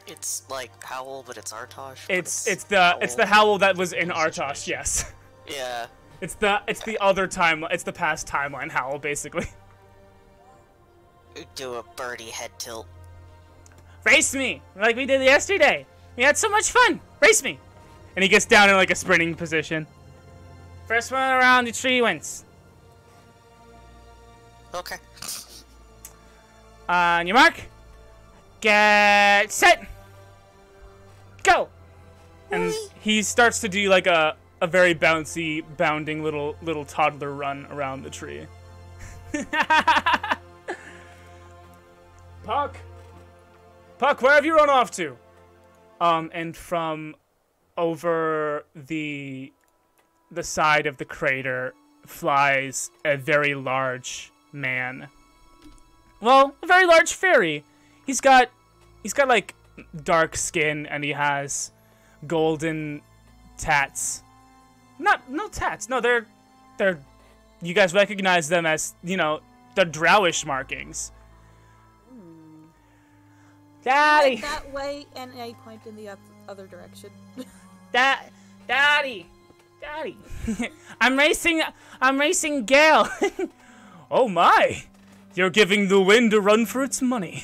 It's like Howle, but it's Artosh. It's the Howle that was in Artosh, yes. Yeah. It's the other time. It's the past timeline Howle, basically. Do a birdie head tilt. Race me like we did yesterday. We had so much fun. Race me. And he gets down in like a sprinting position. First one around the tree wins. Okay. On your mark. Get set. Go. And he starts to do like a very bouncy, bounding little toddler run around the tree. Puck, where have you run off to? And from over the side of the crater flies a very large man. Well, a very large fairy. He's got like dark skin, and he has golden tats. No tats. No, they're you guys recognize them as, the drowish markings. Daddy. That way, and I point in the other direction. Daddy. I'm racing Gale. Oh my. You're giving the wind a run for its money.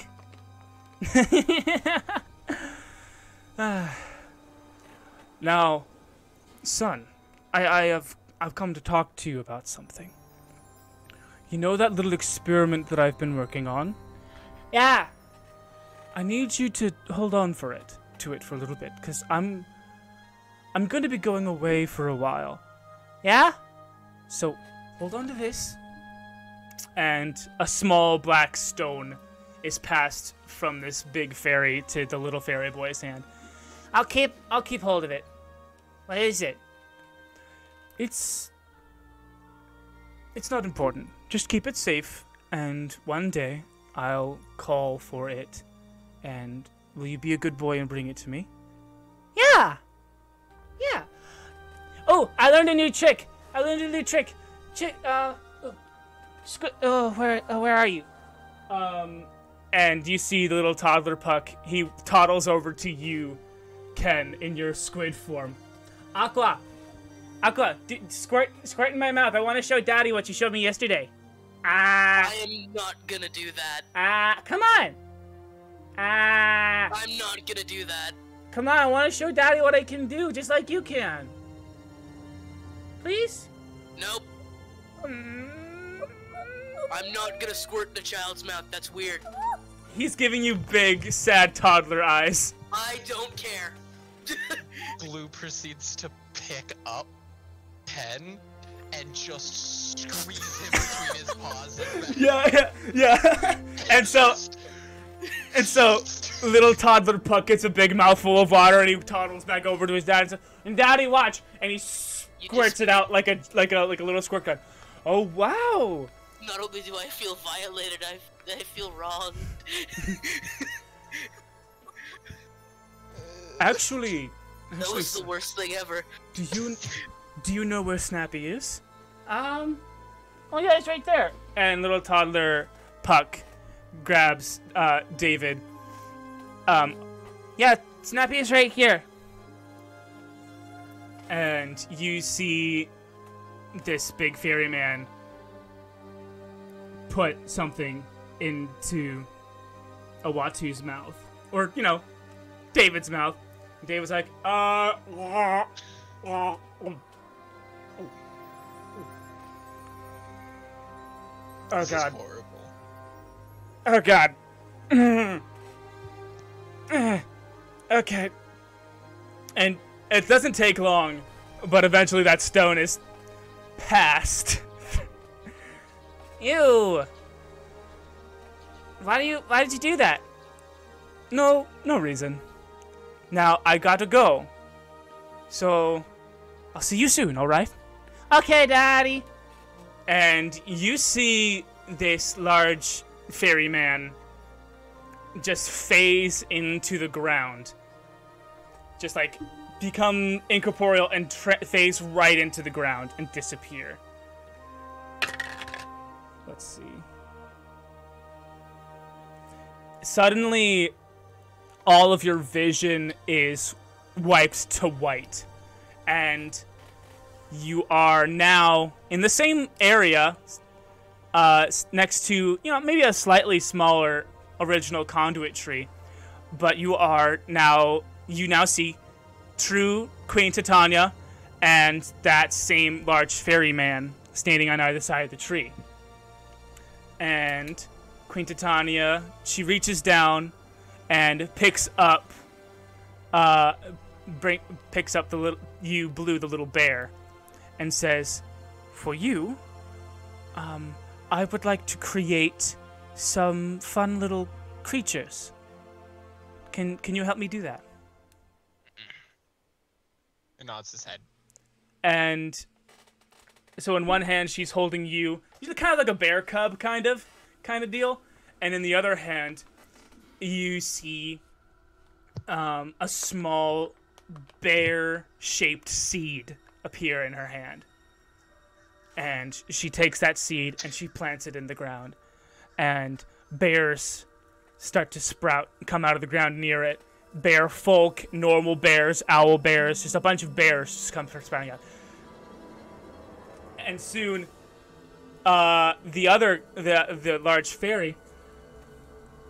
Now, son, I've come to talk to you about something. You know that little experiment that I've been working on? Yeah. I need you to hold on to it for a little bit, because I'm going to be going away for a while. Yeah? So, hold on to this. And a small black stone is passed from this big fairy to the little fairy boy's hand. I'll keep hold of it. What is it? It's not important. Just keep it safe, and one day I'll call for it. And will you be a good boy and bring it to me? Yeah. Oh, I learned a new trick. Where are you? And you see the little toddler Puck. He toddles over to you, Ken, in your squid form. Aqua, squirt in my mouth. I want to show Daddy what you showed me yesterday. I am not gonna do that. Come on. I'm not gonna do that. Come on, I want to show Daddy what I can do, just like you can. Please? Nope. I'm not gonna squirt in a child's mouth. That's weird. He's giving you big, sad toddler eyes. I don't care. Blue proceeds to pick up Pen and just squeeze him between his paws. Yeah. And so, little toddler Puck gets a big mouthful of water, and he toddles back over to his dad and says, "And Daddy, watch!" And he squirts it out like a little squirt gun. Oh wow! Not only do I feel violated, I feel wrong. Actually, that was the worst thing ever. Do you know where Snappy is? Oh yeah, it's right there. And little toddler Puck grabs David. Yeah, Snappy is right here. And you see this big fairy man put something into Awatu's mouth. Or, David's mouth. And David's like, Oh This God. is horrible. Oh God. Okay. And it doesn't take long But eventually that stone is passed. Ew. Why did you do that? No reason. Now I gotta go. So I'll see you soon, alright? Okay, Daddy. And you see this large fairy man just phase into the ground. Just like become incorporeal and phase right into the ground and disappear. Let's see. Suddenly, all of your vision is wiped to white. And you are now in the same area, next to, maybe a slightly smaller original conduit tree. But you now see true Queen Titania and that same large fairy man standing on either side of the tree. And Queen Titania, she reaches down and picks up the little Blue, the little bear, and says, "For you, I would like to create some fun little creatures. Can you help me do that?" He nods his head. And so in one hand she's holding you, she's kind of like a bear cub kind of deal, and in the other hand you see a small bear-shaped seed appear in her hand. And she takes that seed and she plants it in the ground, and bears start to sprout and come out of the ground near it. Bear folk, normal bears, owl bears, just a bunch of bears just come sprouting out. And soon, the large fairy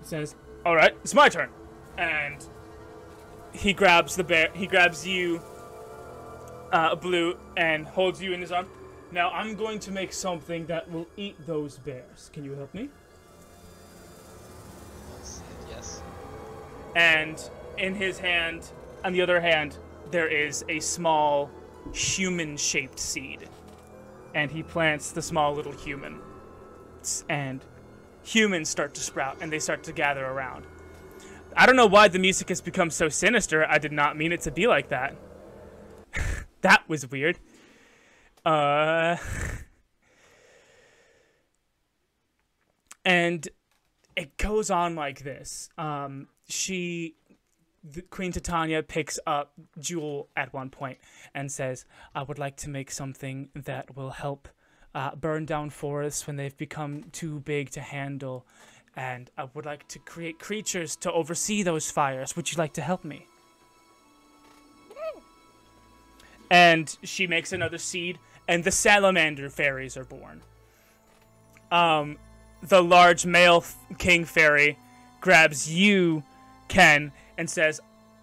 says, "All right, it's my turn," and he grabs the bear. He grabs you, Blue, and holds you in his arm. "Now I'm going to make something that will eat those bears. Can you help me?" Yes. And in his hand, on the other hand, there is a small human-shaped seed. And he plants the small little human. And humans start to sprout, and they start to gather around. I don't know why the music has become so sinister. I did not mean it to be like that. That was weird. And it goes on like this. Queen Titania picks up Jewel at one point and says, "I would like to make something that will help burn down forests when they've become too big to handle. And I would like to create creatures to oversee those fires. Would you like to help me?" And she makes another seed, and the salamander fairies are born. The large male king fairy grabs you, Ken, and says,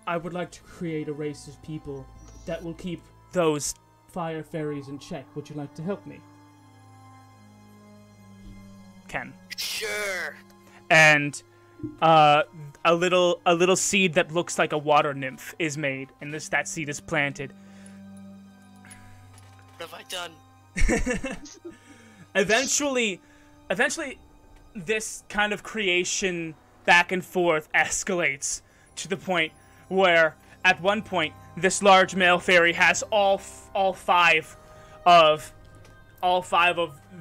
"I would like to create a race of people that will keep those fire fairies in check. Would you like to help me?" Ken. Sure. And a little seed that looks like a water nymph is made, and that seed is planted. What have I done? Eventually, this kind of creation back and forth escalates to the point where, at one point, this large male fairy has all five of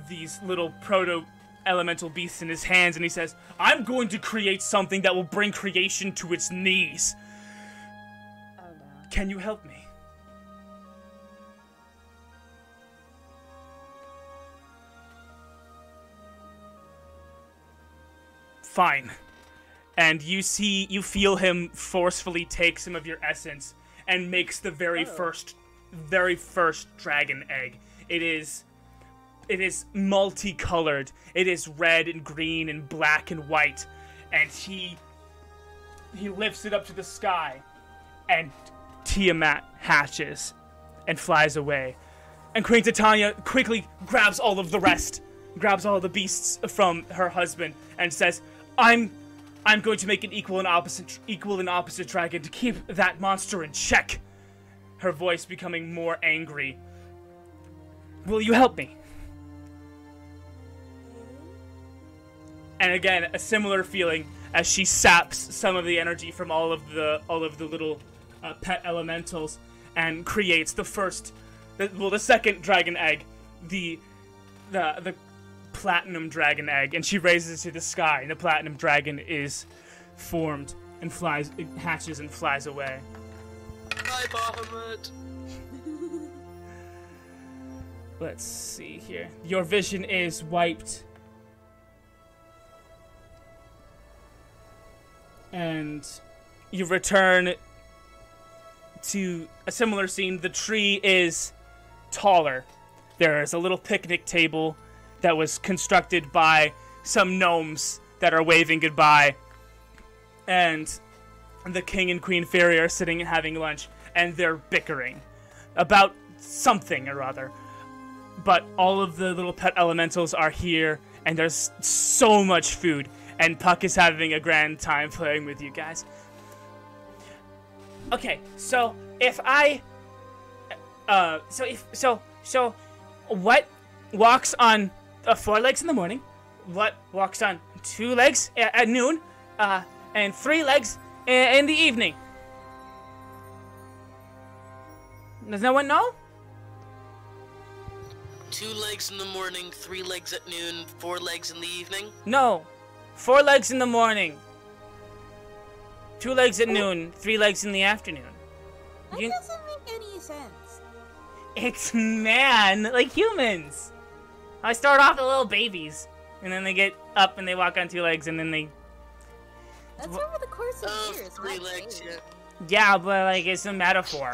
these little proto-elemental beasts in his hands, and he says, "I'm going to create something that will bring creation to its knees. Oh no. Can you help me?" Fine. And you feel him forcefully take some of your essence and makes the very first dragon egg. It is multicolored. It is red and green and black and white. And he lifts it up to the sky, and Tiamat hatches and flies away. And Queen Titania quickly grabs all of the rest, grabs all the beasts from her husband, and says, I'm going to make an equal and opposite dragon to keep that monster in check." her voice becoming more angry. Will you help me? And again, a similar feeling as she saps some of the energy from all of the little pet elementals and creates the second dragon egg, the platinum dragon egg, and she raises it to the sky, and the platinum dragon is formed and flies. It hatches and flies away. Bye, Bahamut. Let's see here. Your vision is wiped. And you return to a similar scene. The tree is taller. There is a little picnic table that was constructed by some gnomes that are waving goodbye. And the king and queen fairy are sitting and having lunch, and they're bickering about something or other. But all of the little pet elementals are here, and there's so much food, and Puck is having a grand time playing with you guys. Okay, so if I, what walks on 4 legs in the morning? What walks on 2 legs at noon? And 3 legs in the evening? Does no one know? 2 legs in the morning, 3 legs at noon, 4 legs in the evening? No. 4 legs in the morning. 2 legs at noon, 3 legs in the afternoon. That doesn't make any sense. It's man, like humans. I start off as little babies, and then they get up and they walk on 2 legs, and then they... That's over the course of years. 3 legs, yeah. Yeah, but like it's a metaphor.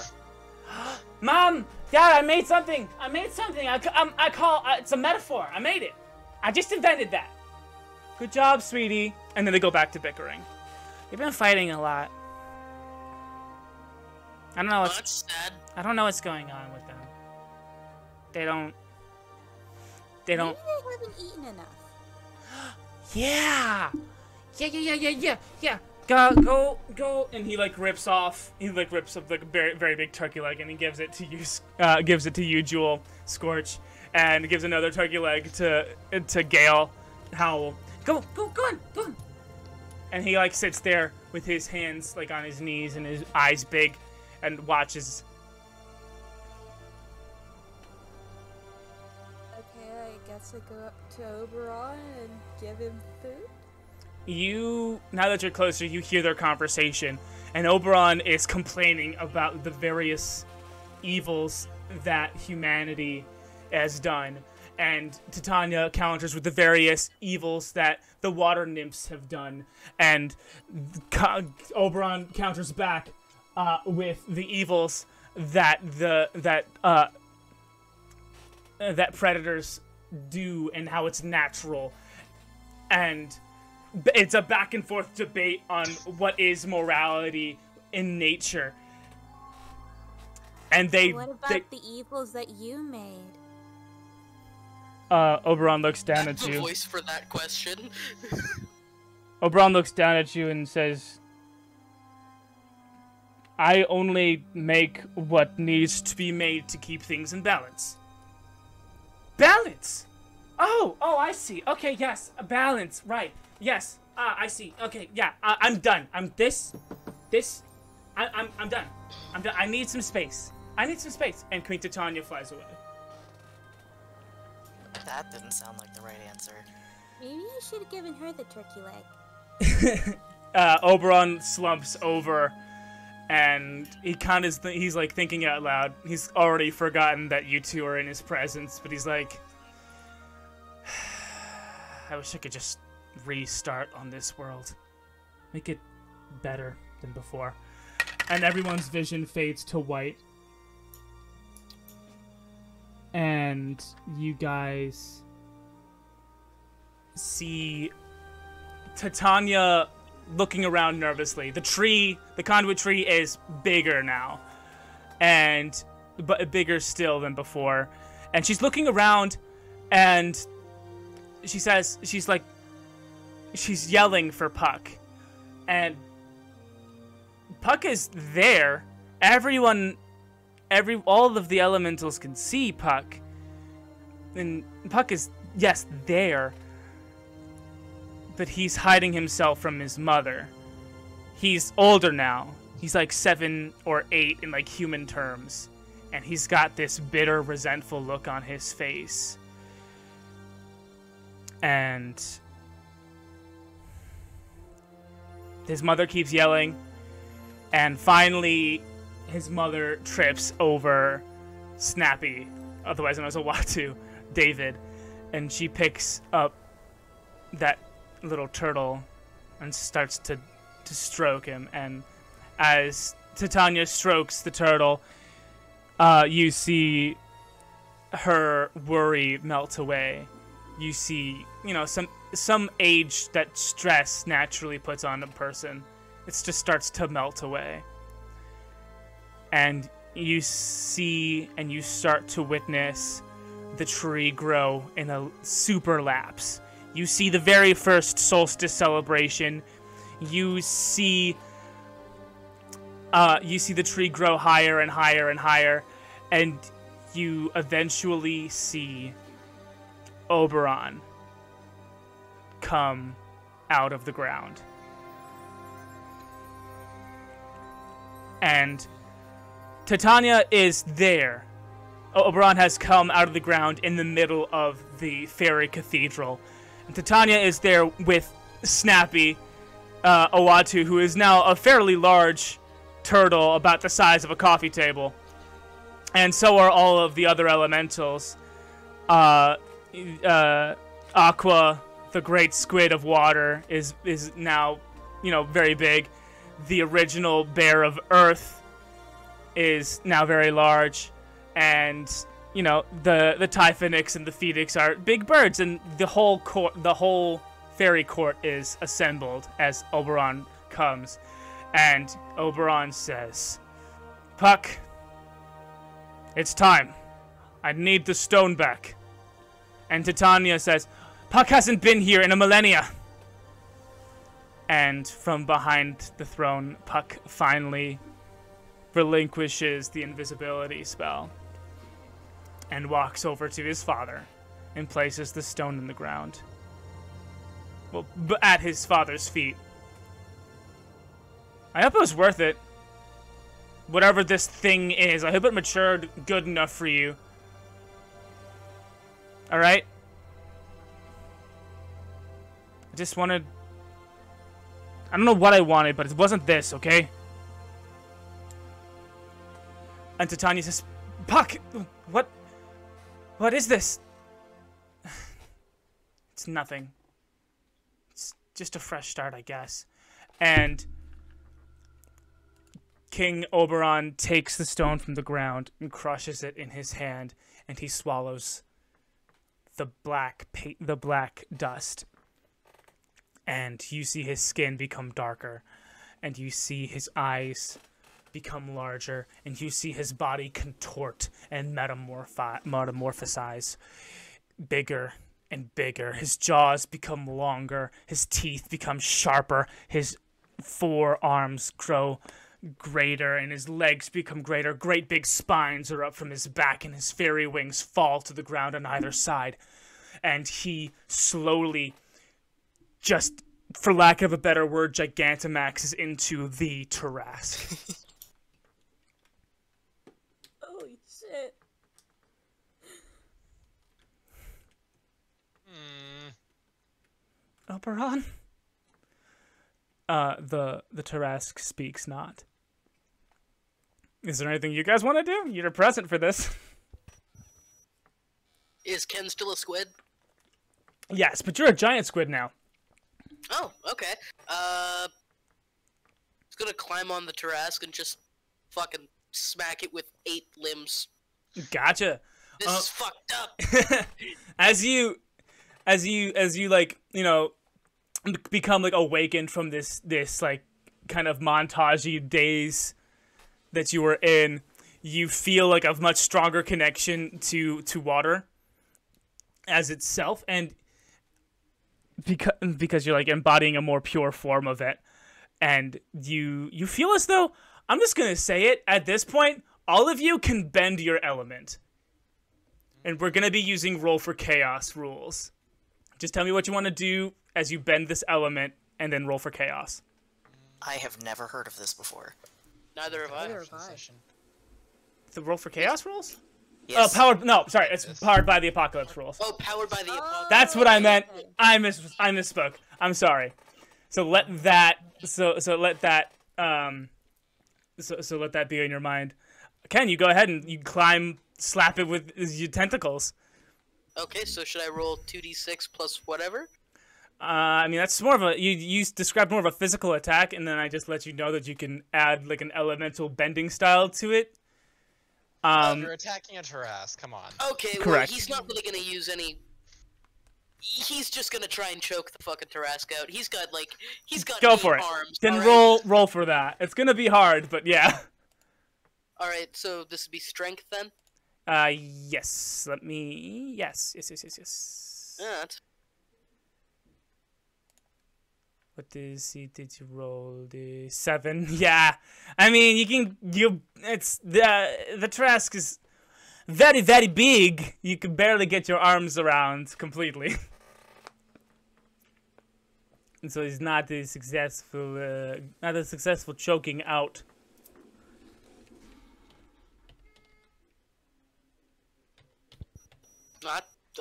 Mom, Dad, I made something. It's a metaphor. I made it. I just invented that. Good job, sweetie. And then they go back to bickering. They've been fighting a lot. I don't know what's... That's sad. I don't know what's going on with them. They don't... Maybe they haven't eaten enough. Yeah! Yeah. Go. And he like rips off like a very, very big turkey leg, and he gives it to you, Jewel, Skortch, and gives another turkey leg to Gale, Howle. Go on. And he like sits there with his hands like on his knees and his eyes big, and watches. Okay, I guess I go up to Oberon and give him food. Now that you're closer, you hear their conversation, and Oberon is complaining about the various evils that humanity has done, and Titania counters with the various evils that the water nymphs have done, and Oberon counters back with the evils that that predators do, and how it's natural, and it's a back and forth debate on what is morality in nature. And What about the evils that you made? Oberon looks down That's at the you. voice for that question. Oberon looks down at you and says, I only make what needs to be made to keep things in balance. Balance? Oh, I see. Okay, yes, balance, right. Yes, I see. Okay, yeah, I'm done. I'm done. I'm done. I need some space. And Queen Titania flies away. That didn't sound like the right answer. Maybe I should have given her the turkey leg. Oberon slumps over, and he's like thinking out loud. He's already forgotten that you two are in his presence, but he's like, I wish I could just restart on this world. Make it better than before. And everyone's vision fades to white. And you guys see Titania looking around nervously. The conduit tree is bigger now. But bigger still than before. And she's looking around, and she's yelling for Puck. And Puck is there. Everyone all of the elementals can see Puck. And Puck is, yes, there. But he's hiding himself from his mother. He's older now. He's like 7 or 8 in like human terms. And he's got this bitter, resentful look on his face. And his mother keeps yelling. And finally, his mother trips over Snappy, otherwise known as Watu, David. And she picks up that little turtle and starts to stroke him. And as Titania strokes the turtle, you see her worry melt away. You see, you know, some age that stress naturally puts on a person. It just starts to melt away. And you see and you start to witness the tree grow in a super lapse. You see the very first solstice celebration. You see the tree grow higher and higher and higher, and you eventually see Oberon come out of the ground. And Titania is there. Oberon has come out of the ground in the middle of the fairy cathedral. And Titania is there with Snappy, Owatu, who is now a fairly large turtle about the size of a coffee table. And so are all of the other elementals. Aqua, the great squid of water, is now, you know, very big. The original bear of earth is now very large. And, you know, the Typhonix and the Phoenix are big birds, and the whole fairy court is assembled as Oberon comes. And Oberon says, "Puck, it's time. I need the stone back." And Titania says, "Puck hasn't been here in a millennia." And from behind the throne, Puck finally relinquishes the invisibility spell and walks over to his father and places the stone in the ground. Well, at his father's feet. I hope it was worth it. Whatever this thing is, I hope it matured good enough for you. Alright? I just wanted... I don't know what I wanted, but it wasn't this, okay? And Titania says, "Puck, what is this?" It's nothing. It's just a fresh start, I guess. And King Oberon takes the stone from the ground and crushes it in his hand, and he swallows the black dust. And you see his skin become darker, and you see his eyes become larger, and you see his body contort and metamorphosize bigger and bigger. His jaws become longer, his teeth become sharper, his forearms grow greater, and his legs become greater. Great big spines are up from his back, and his fairy wings fall to the ground on either side. And he slowly, just for lack of a better word, Gigantamaxes into the tarrasque. Holy shit. Oberon? The tarrasque speaks not. Is there anything you guys want to do? You're present for this. Is Ken still a squid? Yes, but you're a giant squid now. Oh, okay. It's gonna climb on the tarrasque and just fucking smack it with 8 limbs. Gotcha. This is fucked up. as you like, you know, become like awakened from this like kind of montagey days that you were in, you feel like a much stronger connection to water as itself, and because you're like embodying a more pure form of it, and you feel as though, I'm just gonna say it at this point, all of you can bend your element. And we're going to be using roll for chaos rules. Just tell me what you want to do as you bend this element, and then roll for chaos. I have never heard of this before. Neither have I. Neither have I. The roll for chaos rules? Yes. Oh, powered. No, sorry. It's powered by the apocalypse rules. Oh, powered by the apocalypse. That's what I meant. I misspoke. I'm sorry. So let that. So let that. So let that be in your mind. Ken, you go ahead and you climb, slap it with your tentacles. Okay, so should I roll 2d6 plus whatever? I mean, that's more of a, you described more of a physical attack, and then I just let you know that you can add, like, an elemental bending style to it. You're attacking a tarrasque, come on. Okay, well, Correct. he's not really gonna use any... He's just gonna try and choke the fucking tarrasque out. He's got Go 8 for it. arms. Then alright? roll for that. It's gonna be hard, but yeah. Alright, so this would be strength then? Yes. Let me, yes. Yeah, that's... What did you roll? The 7? Yeah. I mean, it's, the tarrasque is very, very big. You can barely get your arms around completely. And so he's not a successful choking out.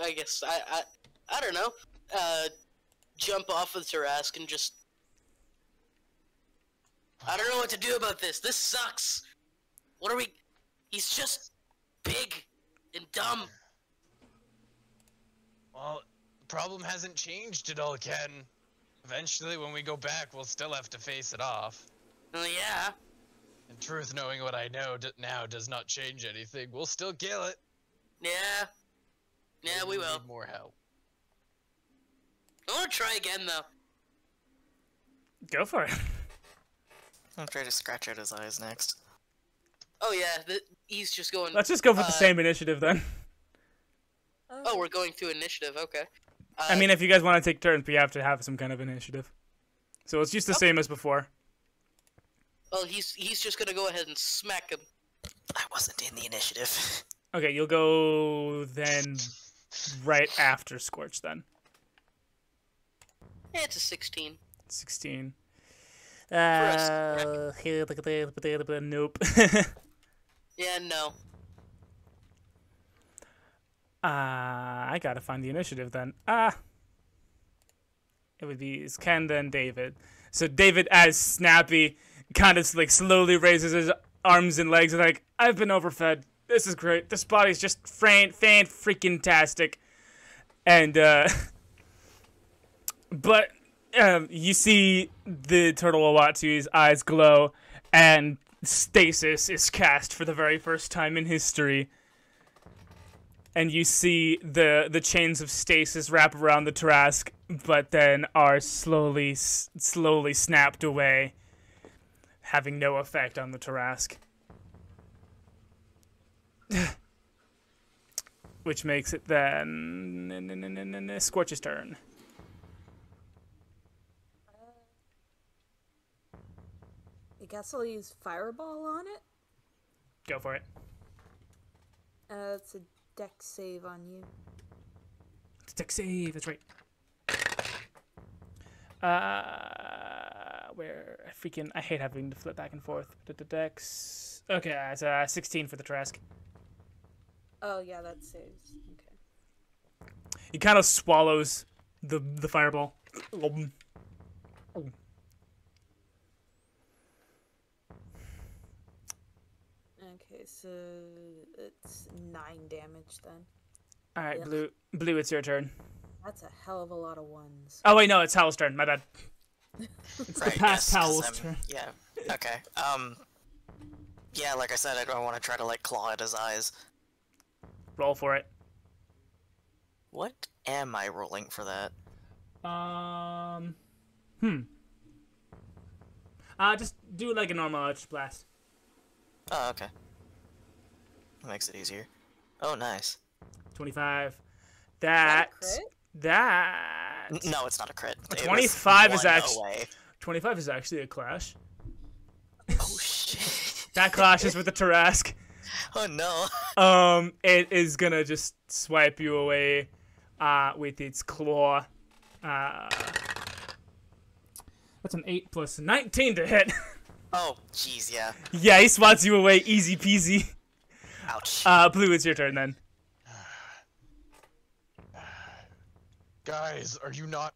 I guess, I don't know. Jump off of the tarrasque and just... I don't know what to do about this. This sucks. What are we... He's just big and dumb. Well, the problem hasn't changed at all, Ken. Eventually, when we go back, we'll still have to face it off. Well, yeah. In truth, knowing what I know now does not change anything. We'll still kill it. Yeah. Yeah, we will. Need more help. I want to try again, though. Go for it. I'll try to scratch out his eyes next. Oh, yeah, he's just going... Let's just go for the same initiative then. Oh, we're going through initiative, okay. I mean, if you guys want to take turns, but you have to have some kind of initiative. So it's just the same as before. Well, he's just gonna go ahead and smack him. I wasn't in the initiative. Okay, you'll go then right after Skortch then. Yeah, it's a 16. 16. us, Nope. Yeah, no. I gotta find the initiative then. It would be Ken, then David. So David, as Snappy, kind of like slowly raises his arms and legs and like, I've been overfed. This is great. This body's just fan-freaking-tastic. And, but you see the turtle Owatsu's eyes glow, and stasis is cast for the very first time in history. And you see the chains of stasis wrap around the tarrasque, but then are slowly snapped away, having no effect on the tarrasque. Which makes it then Skortch's turn. I guess I'll use Fireball on it. Go for it. It's a deck save on you. It's a deck save, that's right. I hate having to flip back and forth. The decks. Okay, it's 16 for the tarrasque. Oh yeah, that saves. Okay. He kind of swallows the fireball. Okay, so it's 9 damage then. All right, Yeah. Blue, it's your turn. That's a hell of a lot of ones. Oh wait, no, it's Howle's turn. My bad. It's Right, the past yes, 'cause Howle's I'm- turn. Yeah. Okay. Yeah, like I said, I want to try to like claw at his eyes. Roll for it. What am I rolling for that? Just do like a normal Eldritch Blast. Oh, okay. That makes it easier. Oh, nice. 25. That a crit? No, it's not a crit. It was 25 is one actually away. 25 is actually a clash. Oh shit. That clashes with the tarrasque. Oh no. It is gonna just swipe you away, with its claw. That's an 8 plus 19 to hit. Oh, jeez, yeah. Yeah, he swats you away, easy peasy. Ouch. Blue, it's your turn then. Guys, are you not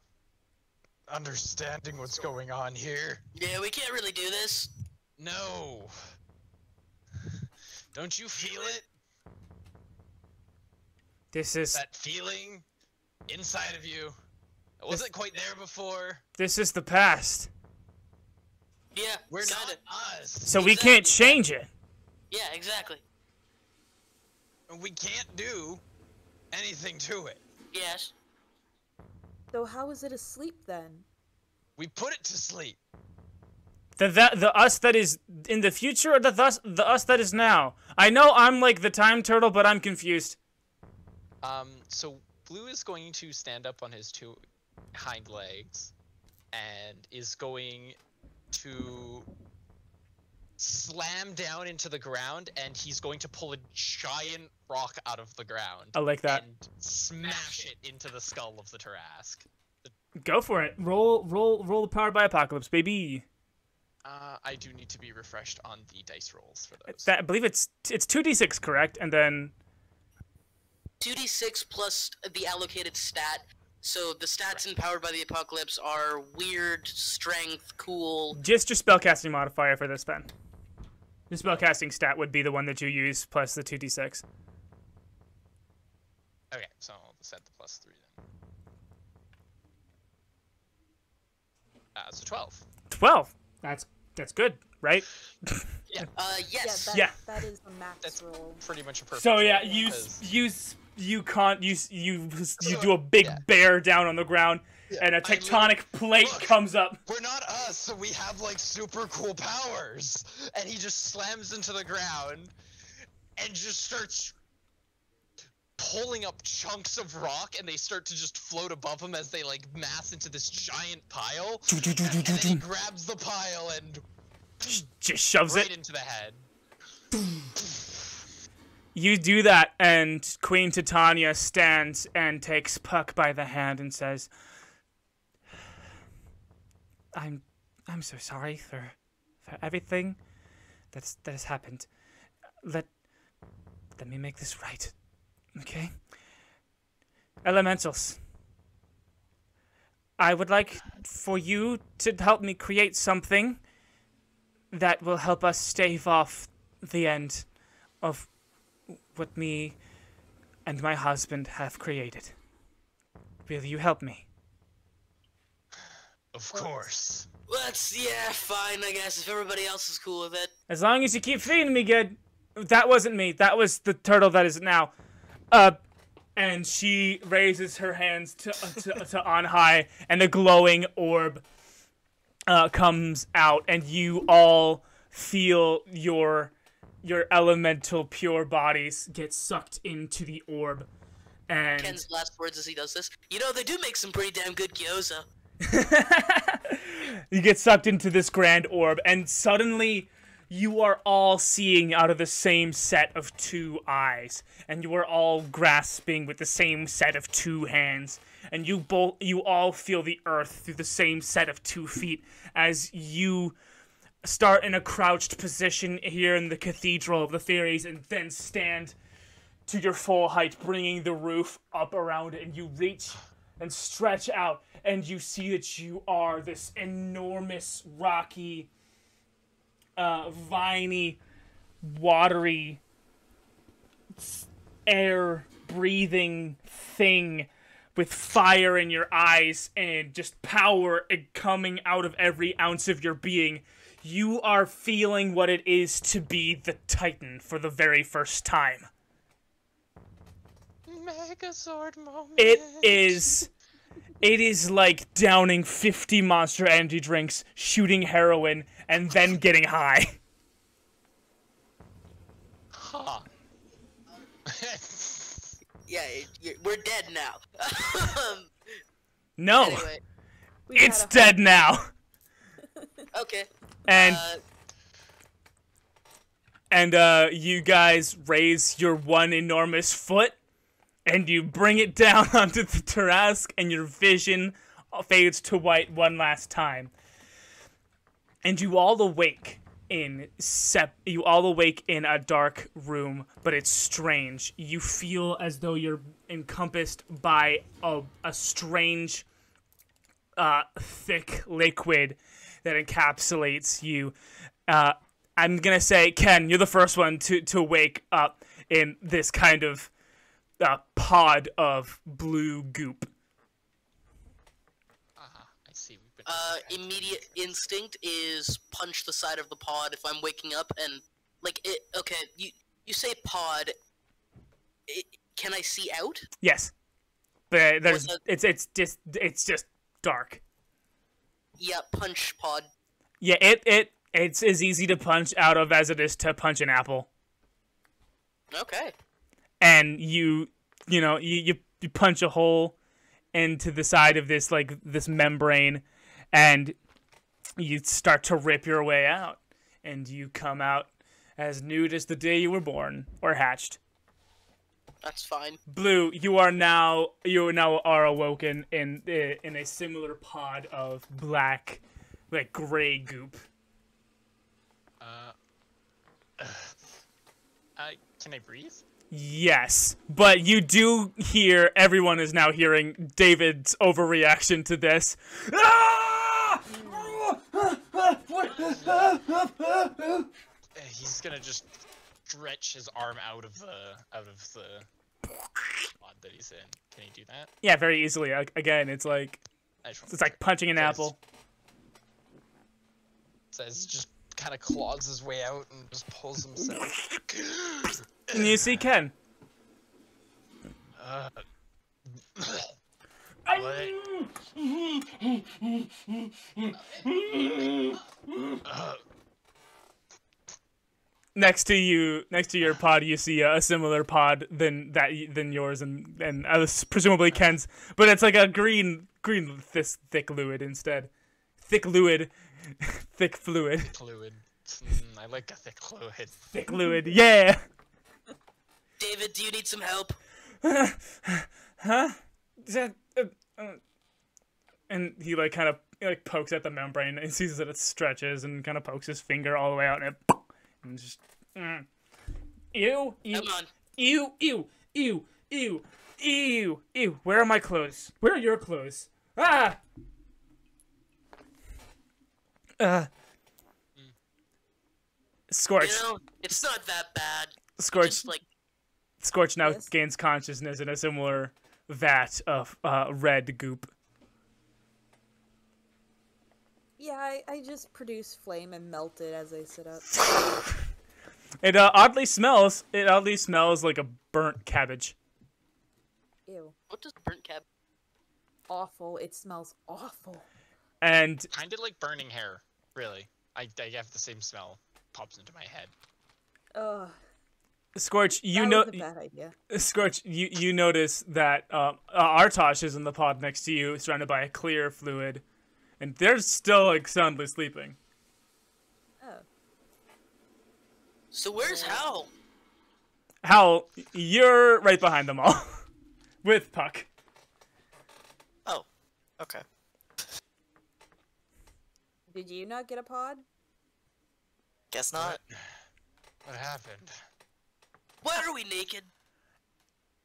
understanding what's going on here? Yeah, we can't really do this. No. Don't you feel it? This is That feeling inside of you? It wasn't quite there before. the past. Yeah, We're kinda. not us. So we can't change it. Yeah, exactly. We can't do anything to it. Yes. So how is it asleep then? We put it to sleep. The us that is in the future, or the us that is now? I know I'm like the time turtle, but I'm confused. So Blue is going to stand up on his two hind legs and is going to slam down into the ground, and he's going to pull a giant rock out of the ground. I like that. And smash it into the skull of the tarrasque. Go for it. Roll the Powered by Apocalypse, baby. I do need to be refreshed on the dice rolls for those. I believe it's 2d6, correct? And then 2d6 plus the allocated stat. So the stats in Powered by the Apocalypse are weird, strength, cool. just your spellcasting modifier for this pen. Your spellcasting stat would be the one that you use plus the 2d6. Okay, so I'll set the +3 then. So 12. 12. That's good, right? Yeah. Yes. Yeah, Yeah. that is the max That's roll. pretty much a perfect So yeah, roll, you 'cause- do a big yeah. bear down on the ground, and a tectonic plate look. comes up. We're not us, so we have like super cool powers. And he just slams into the ground and just starts pulling up chunks of rock, and they start to just float above him as they like mass into this giant pile. And then he grabs the pile and Just shoves right it. into the head. You do that, and Queen Titania stands and takes Puck by the hand and says, I'm so sorry for everything that has happened. Let me make this right. Okay? Elementals. I would like for you to help me create something that will help us stave off the end of what me and my husband have created. Will you help me? Of course. Yeah, fine, I guess, if everybody else is cool with it. As long as you keep feeding me good. That wasn't me. That was the turtle that is now. And she raises her hands to on high, and a glowing orb comes out, and you all feel your elemental pure bodies get sucked into the orb. And Ken's last words as he does this. You know, they do make some pretty damn good gyoza. you get sucked into this grand orb, and suddenly you are all seeing out of the same set of two eyes, and you are all grasping with the same set of two hands, and you all feel the earth through the same set of 2 feet as you start in a crouched position here in the Cathedral of the Fairies, and then stand to your full height, bringing the roof up around it, and you reach and stretch out, and you see that you are this enormous, rocky, viney, watery, air-breathing thing with fire in your eyes and just power coming out of every ounce of your being. You are feeling what it is to be the Titan for the very first time. Megazord moment. It is like downing 50 Monster Energy drinks, shooting heroin, and then getting high. Huh. Yeah, we're dead now. No, Anyway, We had it's a dead now. okay. And And you guys raise your one enormous foot, and you bring it down onto the tarrasque, and your vision fades to white one last time. And you all awake in a dark room, but it's strange. You feel as though you're encompassed by a strange, thick liquid that encapsulates you. I'm gonna say, Ken, you're the first one to wake up in this kind of pod of blue goop. I see. We've been Immediate instinct is punch the side of the pod if I'm waking up and like it. Okay, you say pod. Can I see out? Yes, but What's it's just dark. Yeah, punch pod. Yeah, it's as easy to punch out of as it is to punch an apple. Okay. And you punch a hole into the side of this membrane, and you start to rip your way out, and you come out as nude as the day you were born or hatched. That's fine. Blue, you are now awoken in a similar pod of black, like gray goop. Can I breathe? Yes, but you do hear, everyone is now hearing David's overreaction to this. He's gonna just stretch his arm out of the pod that he's in. Can he do that? Yeah, very easily. Again, it's like punching an apple. Says just kind of claws his way out and just pulls himself. And you see Ken. Next to your pod, you see a similar pod than yours and presumably Ken's, but it's like a green this thick fluid instead. Thick fluid. Fluid. I like a thick fluid. Thick fluid, yeah. David, do you need some help? Huh? Is that, and he kind of pokes at the membrane and sees that it stretches and kind of pokes his finger all the way out and just ew. Come on. Ew. Where are my clothes? Where are your clothes? Ah. Skortch. It's not that bad. Skortch. Skortch now Yes. gains consciousness in a similar vat of red goop. Yeah, I just produce flame and melt it as I sit up. It oddly smells. It oddly smells like a burnt cabbage. Ew. What does burnt cab? Awful. It smells awful. And Kind of like burning hair, really. I have the same smell. Pops into my head. Ugh. Skortch, That was a bad idea. Skortch, you notice that Artosh is in the pod next to you, surrounded by a clear fluid, and they're still soundly sleeping. Oh. So where's Howle? Howle, you're right behind them all, with Puck. Oh, okay. Did you not get a pod? Guess not. What happened? Why are we naked?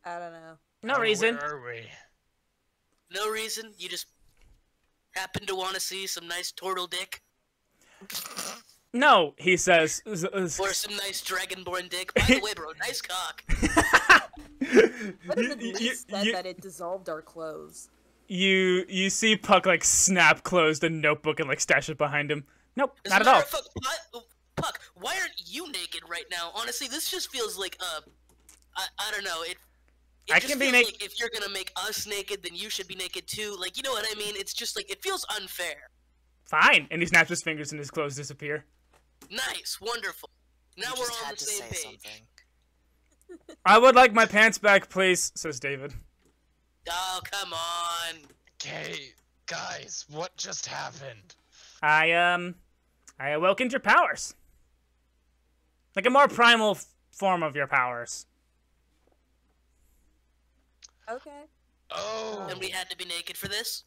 I don't know. No reason. Where are we? No reason. You just happen to want to see some nice turtle dick No, he says. or some nice dragonborn dick. By the way, bro, nice cock. What if it least said that it dissolved our clothes? You see Puck snap closed a notebook and stash it behind him. Nope, As not a at all. matter of fact, Puck, why aren't you naked right now? Honestly, this just feels like I don't know. It I just can be feels naked. like if you're gonna make us naked, then you should be naked too. Like, you know what I mean? It's just it feels unfair. Fine, and he snaps his fingers and his clothes disappear. Nice, wonderful. Now You we're just all on had the to same say page. something. I would like my pants back, please, says David. Oh, come on. Okay, guys, what just happened? I awokened your powers. Like a more primal form of your powers. Okay. Oh. And we had to be naked for this?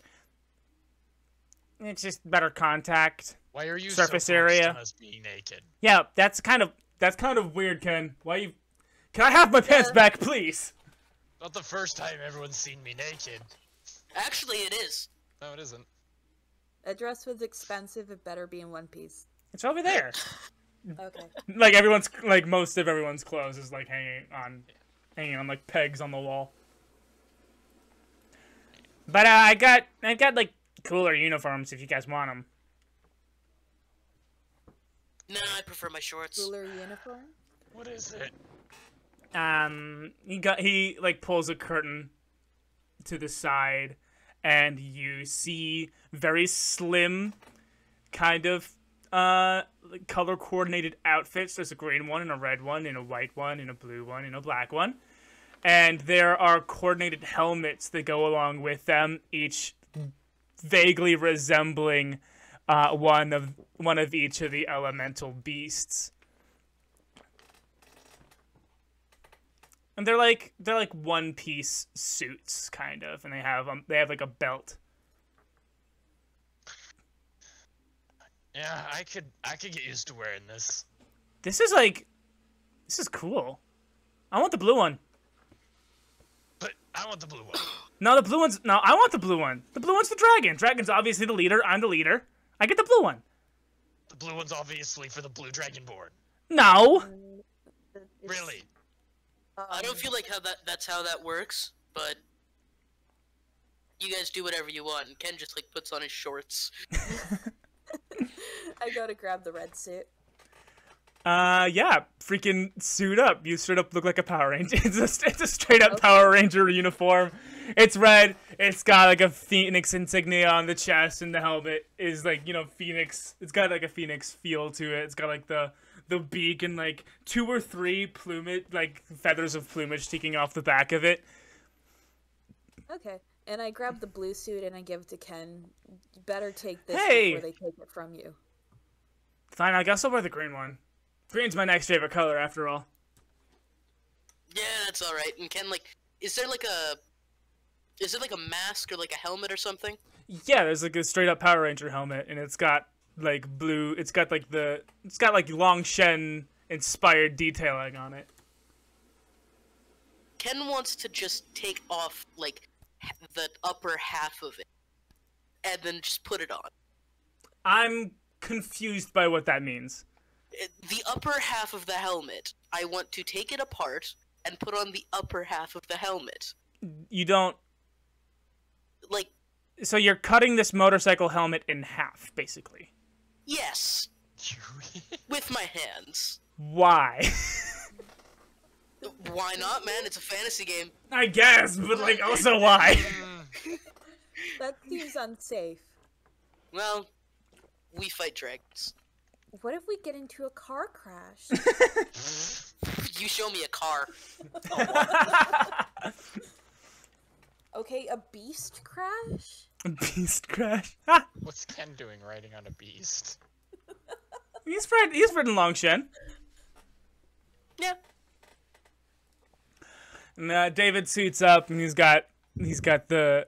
It's just better contact. Why are you surface so focused area. on us being naked? Yeah, that's kind of weird, Ken. Why you? Can I have my pants back, please? Not the first time everyone's seen me naked. Actually, it is. No, it isn't. A dress was expensive. It better be in one piece. It's over there. Okay. Like most of everyone's clothes is like hanging on like pegs on the wall. But I got like cooler uniforms if you guys want them. Nah, I prefer my shorts. Cooler uniform. What is it? He like pulls a curtain to the side, and you see very slim, kind of color coordinated outfits. There's a green one and a red one and a white one and a blue one and a black one, and there are coordinated helmets that go along with them, each vaguely resembling one of each of the elemental beasts. And they're like one-piece suits, kind of, and they have like a belt. Yeah, I could get used to wearing this. This is cool. I want the blue one. But I want the blue one. No, the blue one's no. I want the blue one. The blue one's the dragon. Dragon's obviously the leader. I'm the leader. I get the blue one. The blue one's obviously for the blue dragonborn. No. Really? I don't feel like that's how that works, but you guys do whatever you want. And Ken just like puts on his shorts. I go to grab the red suit. Yeah, freaking suit up. You straight up look like a Power Ranger. It's a straight up Power Ranger uniform. It's red. It's got like a phoenix insignia on the chest, and the helmet is like, phoenix. It's got like a phoenix feel to it. It's got like the beak and like 2 or 3 plumage, like feathers of plumage sticking off the back of it. Okay. And I grab the blue suit and I give it to Ken. You better take this Hey! before they take it from you. Fine, I guess I'll wear the green one. Green's my next favorite color, after all. Yeah, that's all right. And Ken, like, is there like a mask or like a helmet or something? Yeah, there's like a straight up Power Ranger helmet, and it's got like blue. It's got like Long Shen inspired detailing on it. Ken wants to just take off like the upper half of it, and then just put it on. I'm confused by what that means. The upper half of the helmet, I want to take it apart and put on the upper half of the helmet. You don't. Like. So you're cutting this motorcycle helmet in half, basically. Yes. With my hands. Why? Why not, man? It's a fantasy game. I guess, but like also why? That seems unsafe. Well, we fight dragons. What if we get into a car crash? You show me a car. Okay, a beast crash? A beast crash? What's Ken doing riding on a beast? He's ridden Long Shen. Yeah. And David suits up, and he's got the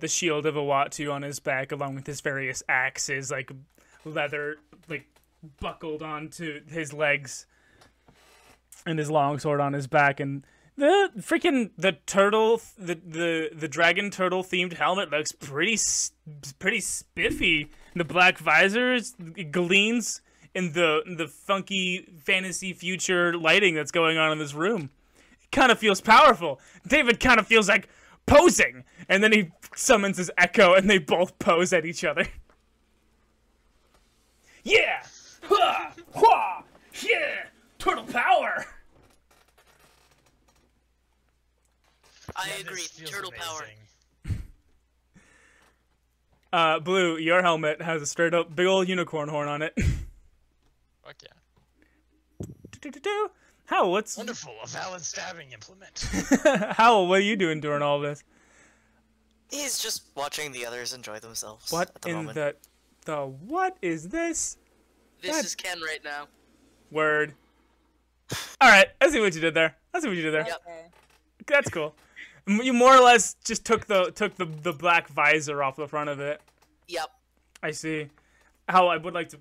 shield of Awatu on his back, along with his various axes, like leather, like buckled onto his legs, and his longsword on his back, and the dragon turtle themed helmet looks pretty spiffy. The black visors gleams in the funky fantasy future lighting that's going on in this room. It kind of feels powerful. David kind of feels like posing, and then he summons his echo, and they both pose at each other. Yeah! Ha! Ha! Yeah! Turtle power! I agree. Turtle power. Blue, your helmet has a straight up big old unicorn horn on it. Fuck yeah. Howle, what's... Wonderful, a valid stabbing implement. Howle, what are you doing during all this? He's just watching the others enjoy themselves. What at the in moment. the what is this? This is Ken right now. Word. All right, I see what you did there. Yep. Okay. That's cool. You more or less just took the black visor off the front of it. Yep. I see. How I would like to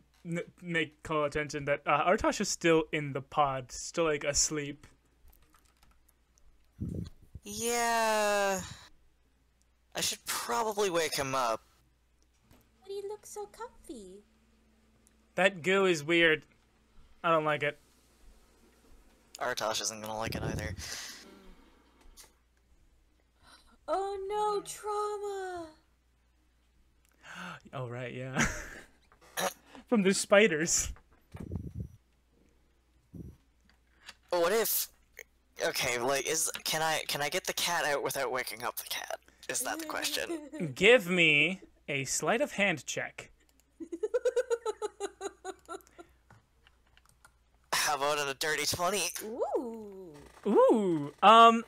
call attention that Artosh is still in the pod, still like asleep. Yeah. I should probably wake him up. But he looks so comfy. That goo is weird. I don't like it. Artosh isn't gonna like it either. Oh no, trauma! Oh right, yeah. From the spiders. What if? Okay, like, can I get the cat out without waking up the cat? Is that the question? Give me a sleight of hand check. How about a dirty 20? Ooh. Ooh. I'm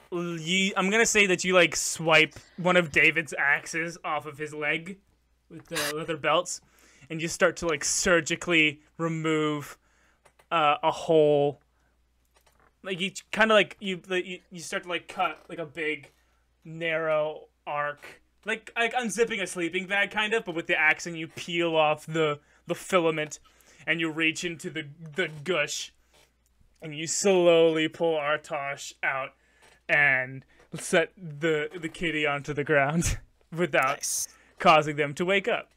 gonna say that you like swipe one of David's axes off of his leg with the leather belts, and you start to like surgically remove a hole. Like you kind of like you start to like cut like a big narrow arc, like unzipping a sleeping bag kind of, but with the axe, and you peel off the filament, and you reach into the gush. And you slowly pull Artosh out and set the kitty onto the ground without Nice. causing them to wake up.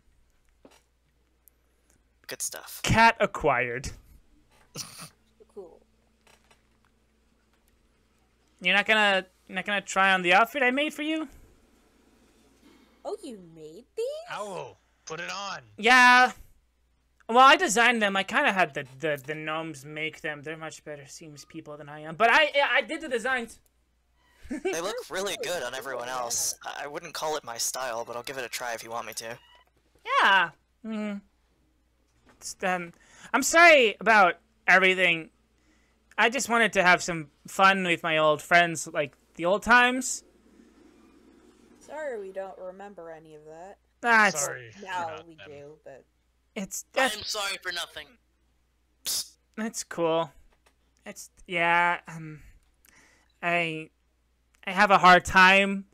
Good stuff. Cat acquired. Cool. You're not gonna try on the outfit I made for you? Oh, you made these? Howle, put it on. Yeah. Well, I designed them. I kind of had the gnomes make them. They're much better seems people than I am. But I did the designs. They look really good on everyone else. I wouldn't call it my style, but I'll give it a try if you want me to. Yeah. I'm sorry about everything. I just wanted to have some fun with my old friends, like the old times. Sorry we don't remember any of that. That's Sorry. Now not we them. do, but... I'm sorry for nothing. That's cool. It's yeah. I have a hard time.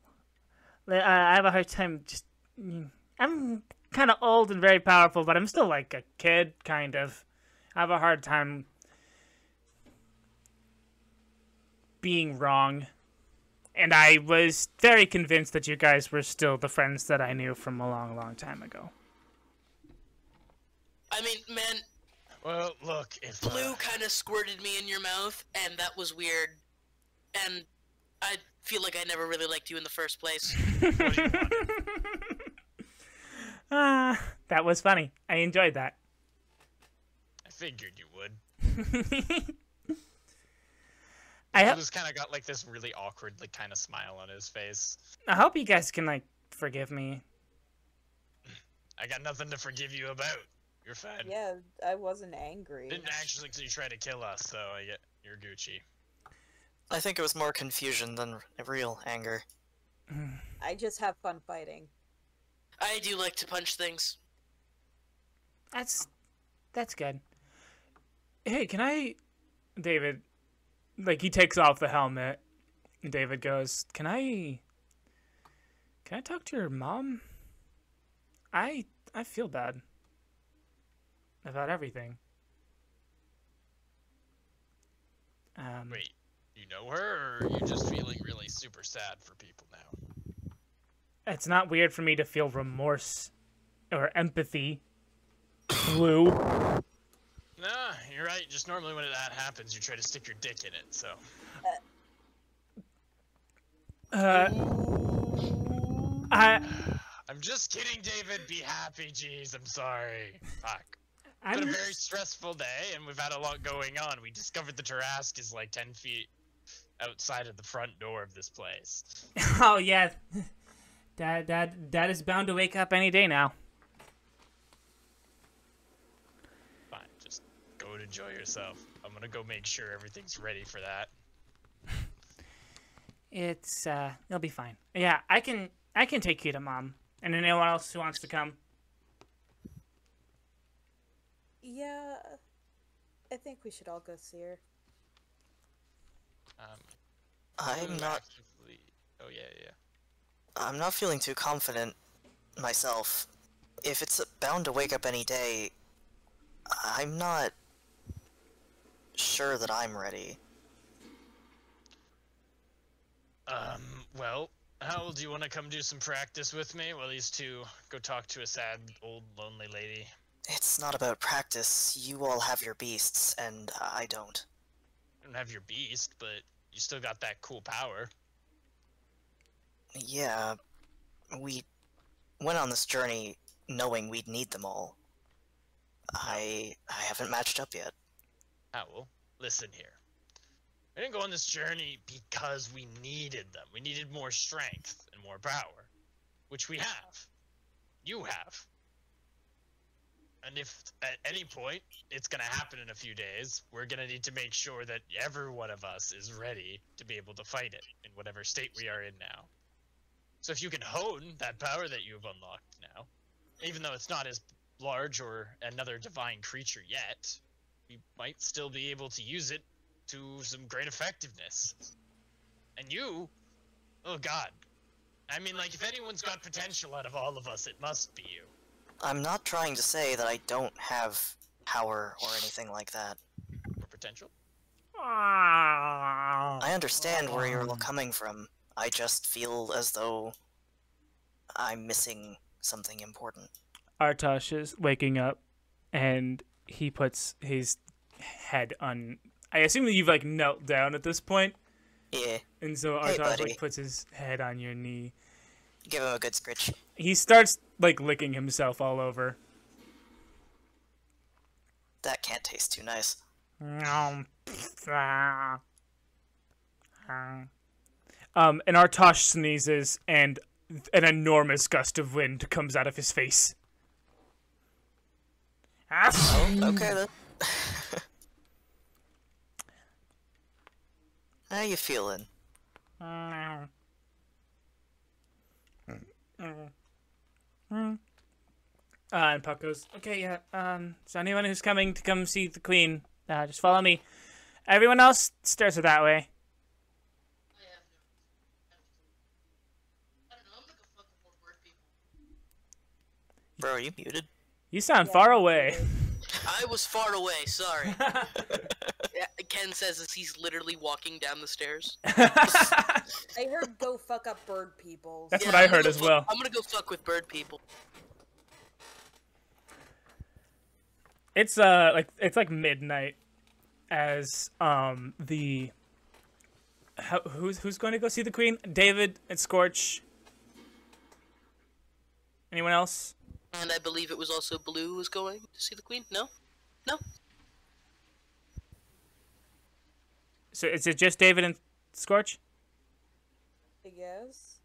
I have a hard time just. I'm kind of old and very powerful, but I'm still like a kid, kind of. I have a hard time being wrong. And I was very convinced that you guys were still the friends that I knew from a long, long time ago. I mean, man, Well, look, if Blue kind of squirted me in your mouth, and that was weird. And I feel like I never really liked you in the first place. what do you want? That was funny. I enjoyed that. I figured you would. I He hope. just kind of got like this really awkward, like kind of smile on his face. I hope you guys can like forgive me. I got nothing to forgive you about. You're fine. Yeah, I wasn't angry. Didn't actually try to kill us, so I get you're Gucci. I think it was more confusion than real anger. I just have fun fighting. I do like to punch things. That's good. Hey, can I, David? Like he takes off the helmet, and David goes, "Can I talk to your mom? I feel bad about everything." Wait, you know her, or are you just feeling really super sad for people now? It's not weird for me to feel remorse or empathy. Blue. Nah, you're right. Just normally when that happens, you try to stick your dick in it, so. I'm just kidding, David. Be happy, jeez. I'm sorry. Fuck. It's been a very stressful day, and we've had a lot going on. We discovered the tarrasque is like 10 feet outside of the front door of this place. Oh yeah, Dad is bound to wake up any day now. Fine, just go and enjoy yourself. I'm gonna go make sure everything's ready for that. It'll be fine. Yeah, I can take you to Mom, and anyone else who wants to come. Yeah, I think we should all go see her. I'm not. Actively... Oh yeah. I'm not feeling too confident myself. If it's bound to wake up any day, I'm not sure that I'm ready. Well, Howle, do you want to come do some practice with me while these two go talk to a sad, old, lonely lady? It's not about practice. You all have your beasts, and I don't. You don't have your beast, but you still got that cool power. Yeah, we went on this journey knowing we'd need them all. I haven't matched up yet. Howle, listen here. We didn't go on this journey because we needed them. We needed more strength and more power, which we have. You have. And if at any point it's going to happen in a few days, we're going to need to make sure that every one of us is ready to be able to fight it in whatever state we are in now. So if you can hone that power that you've unlocked now, even though it's not as large or another divine creature yet, we might still be able to use it to some great effectiveness. And you, oh god. I mean, like, if anyone's got potential out of all of us, it must be you. I'm not trying to say that I don't have power or anything like that. Or potential? I understand where you're all coming from. I just feel as though I'm missing something important. Artosh is waking up, and he puts his head on... I assume that you've, like, knelt down at this point. Yeah. And so Hey, Artosh, buddy. like, puts his head on your knee. Give him a good scritch. He starts, like, licking himself all over. That can't taste too nice. And Artosh sneezes, and an enormous gust of wind comes out of his face. Oh, okay then. How you feeling? And Puck goes, okay, yeah, so anyone who's coming to come see the queen, just follow me. Everyone else, stairs are that way. Bro, are you muted? You sound far away. I was far away, sorry. Yeah, Ken says as he's literally walking down the stairs. I heard go fuck up bird people. That's Yeah, what I I'm gonna heard go as fuck- well. I'm gonna go fuck with bird people. It's like midnight as who's going to go see the queen? David and Skortch. Anyone else? And I believe it was also Blue was going to see the queen? No? No? So is it just David and Skortch? I guess.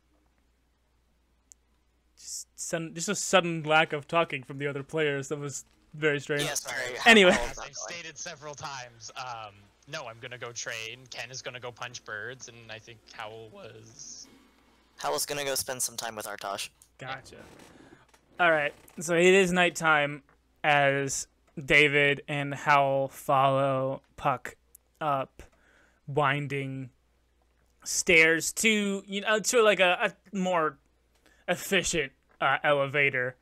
Just a sudden lack of talking from the other players. That was very strange. Yeah, sorry. Anyway. As I've stated several times, no, I'm gonna go train. Ken is gonna go punch birds, and I think Howle was... Howle's gonna go spend some time with Artosh. Gotcha. Alright, so it is nighttime as David and Howle follow Puck up winding stairs to, to like a more efficient elevator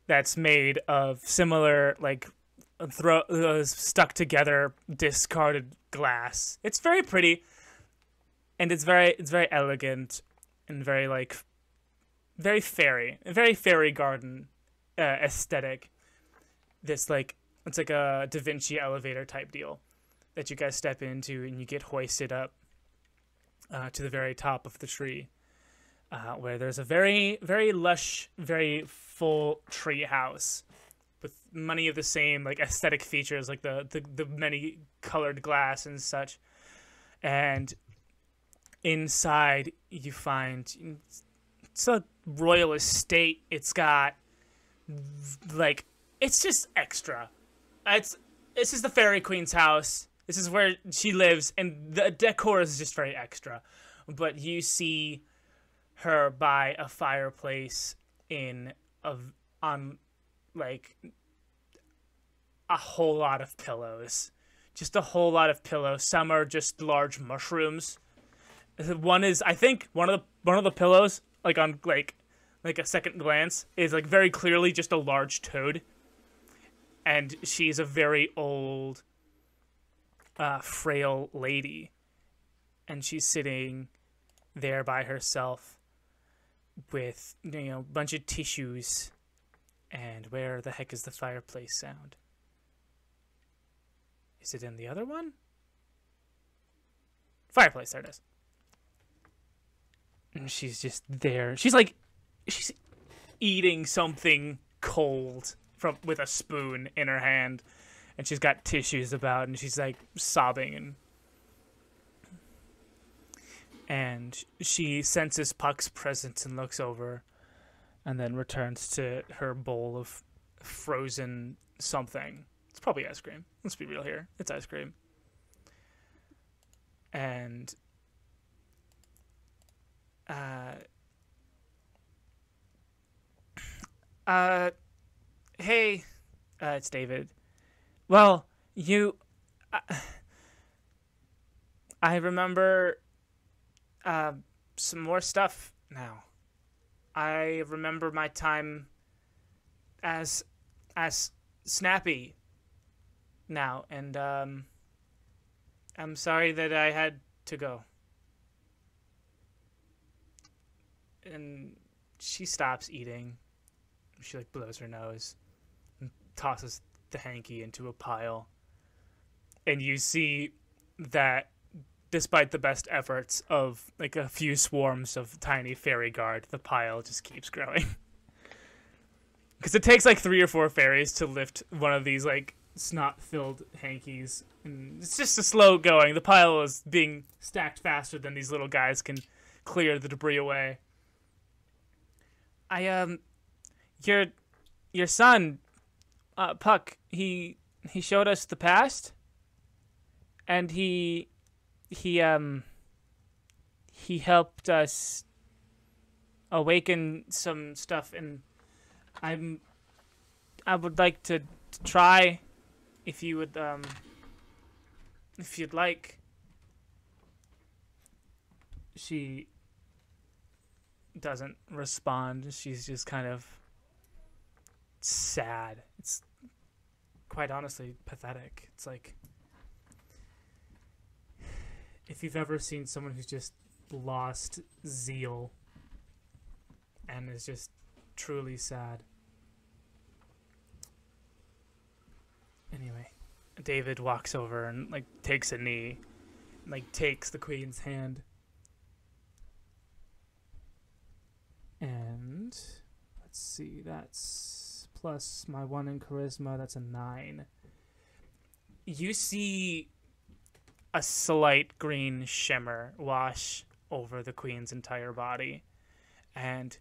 that's made of similar, like, stuck together discarded glass. It's very pretty, and it's very elegant and very, like, very fairy garden aesthetic. This, like, it's like a Da Vinci elevator type deal that you guys step into, and you get hoisted up to the very top of the tree, where there's a very lush, very full tree house with many of the same, like, aesthetic features, like the many colored glass and such. And inside you find, it's a royal estate. It's got, like, it's just extra. This is the fairy queen's house. This is where she lives, and the decor is just very extra. But you see her by a fireplace on, like, a whole lot of pillows, just a whole lot of pillows. Some are just large mushrooms. One is, I think, one of the pillows, like on like a second glance, is like very clearly just a large toad. And she's a very old, frail lady, and she's sitting there by herself with, a bunch of tissues. And where the heck is the fireplace sound? Is it in the other one? Fireplace, there it is. And she's just there. She's eating something cold with a spoon in her hand. And she's got tissues about, and she's like sobbing. And she senses Puck's presence and looks over, and then returns to her bowl of frozen something. It's probably ice cream. Let's be real here. It's ice cream. And hey, it's David. Well, I remember some more stuff now. I remember my time as Snappy now, and I'm sorry that I had to go. And she stops eating. She blows her nose and tosses the hanky into a pile. And you see that despite the best efforts of a few swarms of tiny fairy guard, the pile just keeps growing. Because it takes 3 or 4 fairies to lift one of these snot-filled hankies. And it's just a slow going. The pile is being stacked faster than these little guys can clear the debris away. Your son, Puck, he showed us the past, and he helped us awaken some stuff, and I would like to try, if you would, if you'd like. She doesn't respond. She's just kind of sad. It's quite honestly pathetic. It's if you've ever seen someone who's just lost zeal and is just truly sad. Anyway, David walks over and takes a knee, and takes the queen's hand. And let's see, that's plus my 1 in charisma, that's a 9. You see a slight green shimmer wash over the queen's entire body, and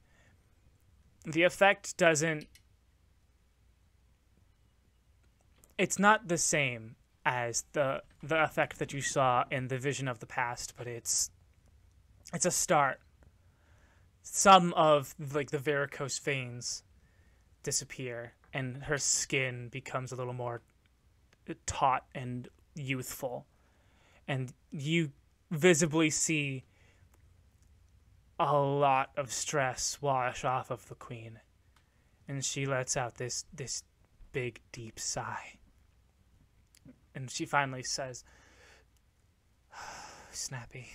the effect doesn't, it's not the same as the effect that you saw in the Vision of the Past, but it's a start. Some of the varicose veins disappear, and her skin becomes a little more taut and youthful. And you visibly see a lot of stress wash off of the queen. And she lets out this big, deep sigh. And she finally says, Snappy,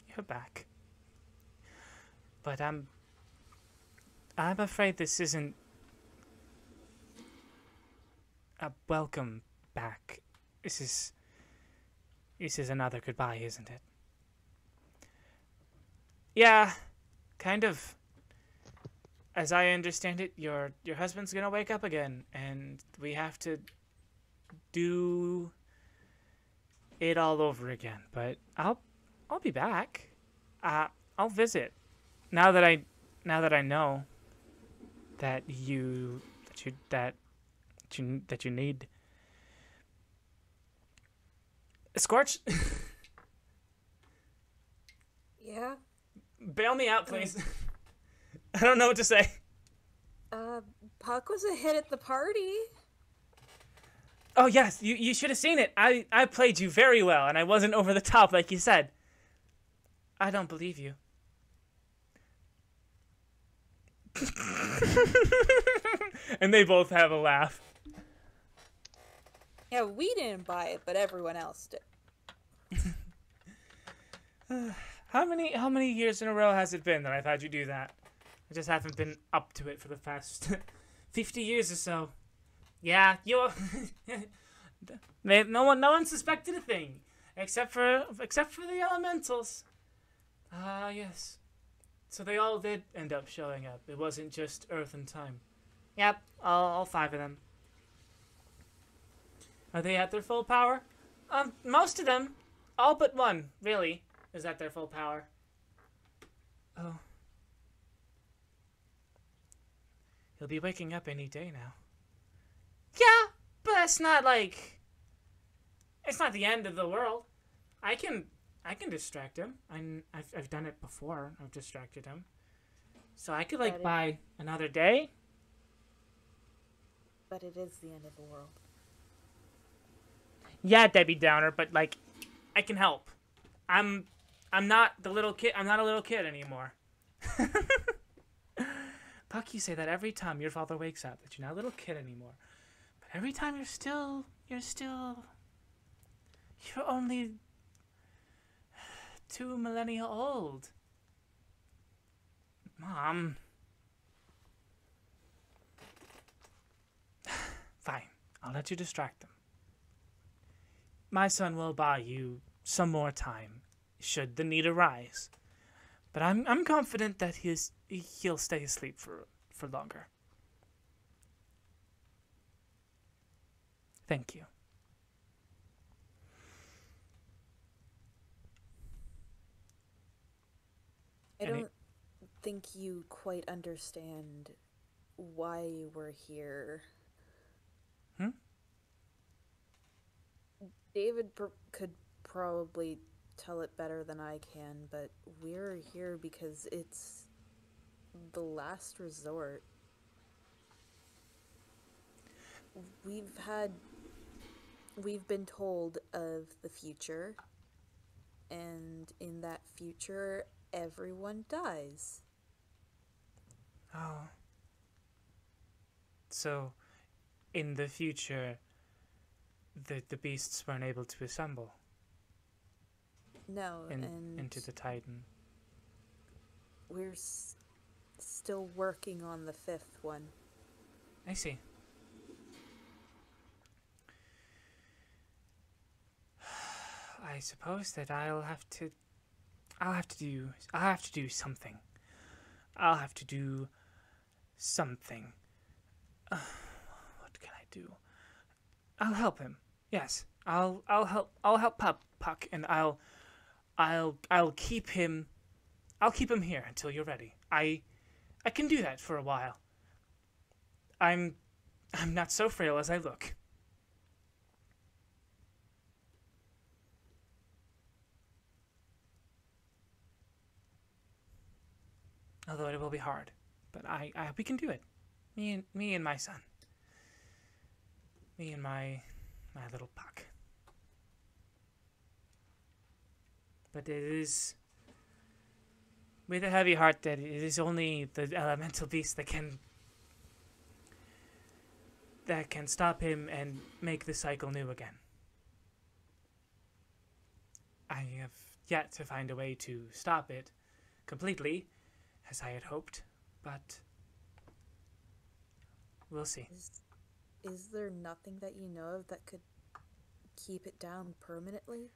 you're back. But I'm afraid this isn't a welcome back. This is another goodbye, isn't it? Yeah, kind of. As I understand it, your husband's gonna wake up again, and we have to do it all over again. But I'll be back. I'll visit. Now that I know that you need Skortch. Yeah. Bail me out, please. I don't know what to say. Puck was a hit at the party. Oh, yes, you should have seen it. I played you very well, and I wasn't over the top like you said. I don't believe you. And they both have a laugh. Yeah, we didn't buy it, but everyone else did. How many years in a row has it been that I've had you do that? I just haven't been up to it for the past 50 years or so. Yeah, you're no one suspected a thing except for the elementals. Ah, yes. So they all did end up showing up. It wasn't just Earth and Time. Yep, all 5 of them. Are they at their full power? Most of them. All but one, really, is at their full power. Oh. He'll be waking up any day now. Yeah, but that's not like... It's not the end of the world. I can distract him. I've done it before. I've distracted him. So I could, like, buy another day. But it is the end of the world. Yeah, Debbie Downer, but, like, I can help. I'm not the little kid. I'm not a little kid anymore. Puck, you say that every time your father wakes up, that you're not a little kid anymore. But every time you're only 2 millennia old. Mom. Fine, I'll let you distract them. My son will buy you some more time, should the need arise. But I'm confident that he'll stay asleep for longer. Thank you. I don't think you quite understand why we're here. David could probably tell it better than I can, but we're here because it's the last resort. We've been told of the future, and in that future, everyone dies. Oh. So, in the future, the beasts weren't able to assemble? No, and into the Titan. We're still working on the 5th one. I see. I suppose that I'll have to do something. I'll have to do something. What can I do? I'll help him. Yes, I'll help Puck, and I'll keep him. I'll keep him here until you're ready. I can do that for a while. I'm not so frail as I look. Although it will be hard, but we can do it. Me and my son. Me and my little Puck. But it is with a heavy heart that it is only the elemental beast that can stop him and make the cycle new again. I have yet to find a way to stop it completely, as I had hoped, but we'll see. Is there nothing that you know of that could keep it down permanently?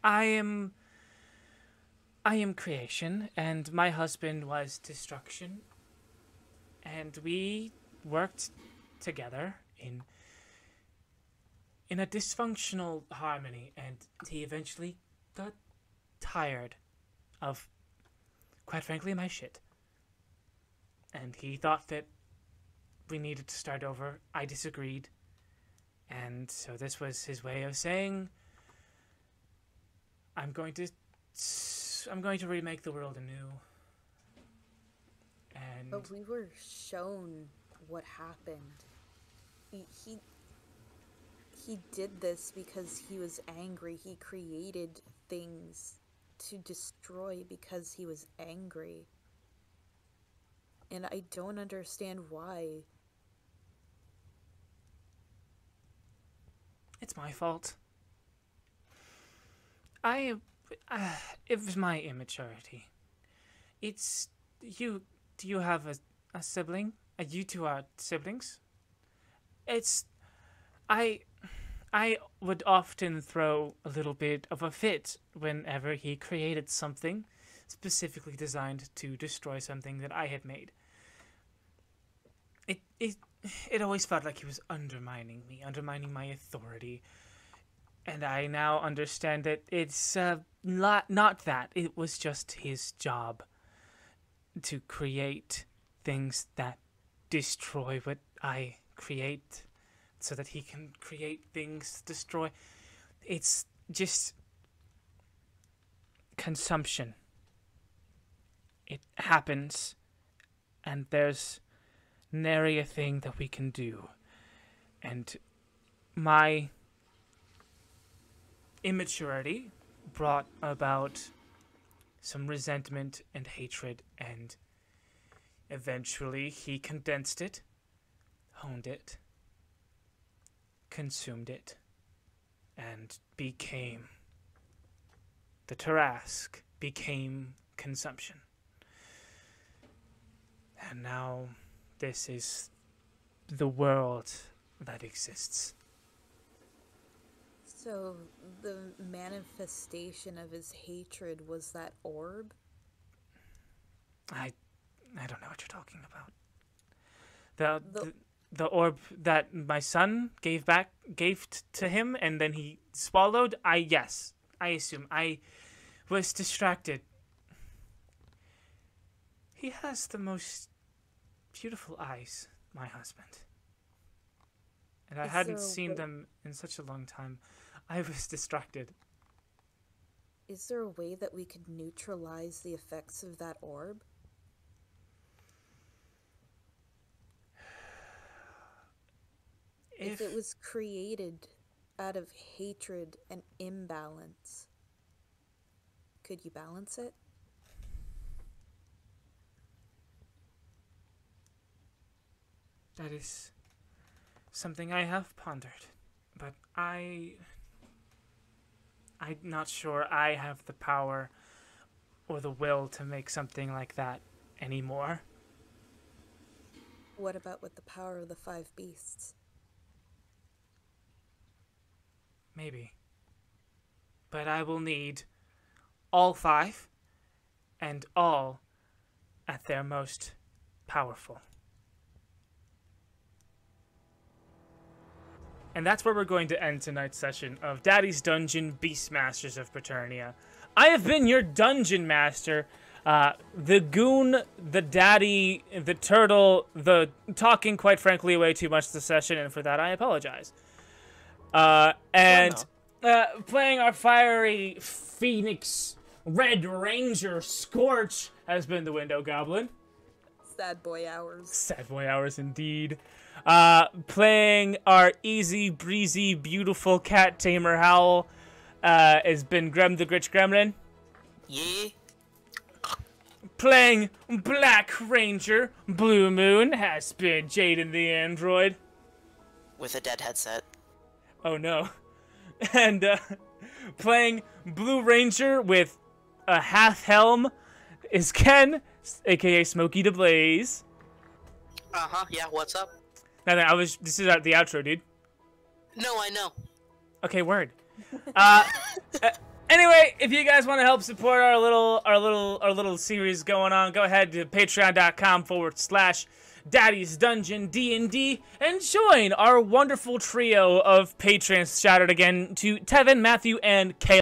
I am creation, and my husband was destruction, and we worked together in a dysfunctional harmony, and he eventually got tired of, quite frankly, my shit. And he thought that we needed to start over. I disagreed. And so this was his way of saying, I'm going to remake the world anew. And But we were shown what happened. he did this because he was angry. He created things to destroy because he was angry. And I don't understand why. It's my fault. It was my immaturity. It's you. Do you have a sibling? You two are siblings? I would often throw a little bit of a fit whenever he created something specifically designed to destroy something that I had made. It always felt like he was undermining me, undermining my authority. And I now understand that it's not that. It was just his job to create things that destroy what I create so that he can create things destroy. It's just consumption. It happens, and there's nary a thing that we can do. And my immaturity brought about some resentment and hatred, and eventually he condensed it, honed it, consumed it, and became the tarrasque, became consumption. And now this is the world that exists. So the manifestation of his hatred was that orb? I don't know what you're talking about. The orb that my son gave to him and then he swallowed. Yes, I assume. I was distracted. He has the most beautiful eyes, my husband. And I hadn't seen them in such a long time. I was distracted. Is there a way that we could neutralize the effects of that orb? If it was created out of hatred and imbalance, could you balance it? That is something I have pondered, but I'm not sure I have the power or the will to make something like that anymore. What about with the power of the 5 beasts? Maybe. But I will need all 5 and all at their most powerful. And that's where we're going to end tonight's session of Daddy's Dungeon Beastmasters of Paternia. I have been your Dungeon Master, the Goon, the Daddy, the Turtle, the talking, quite frankly, way too much this session, and for that I apologize. Playing our fiery Phoenix Red Ranger Skortch has been the Window Goblin. Sad boy hours. Sad boy hours indeed. Playing our easy breezy beautiful cat tamer Howle has been Grem the Gritch Gremlin. Yeah. Playing Black Ranger Blu Moon has been Jyden the android. With a dead headset. Oh no. And playing Blue Ranger with a half helm is Ken, aka SmokeyDBlaze. Yeah, what's up? This is the outro, dude. No, I know. Okay, word. Anyway, if you guys want to help support our little series going on, go ahead to patreon.com/Daddy's Dungeon D&D and join our wonderful trio of patrons. Shout out again to Tevin, Matthew, and Kale.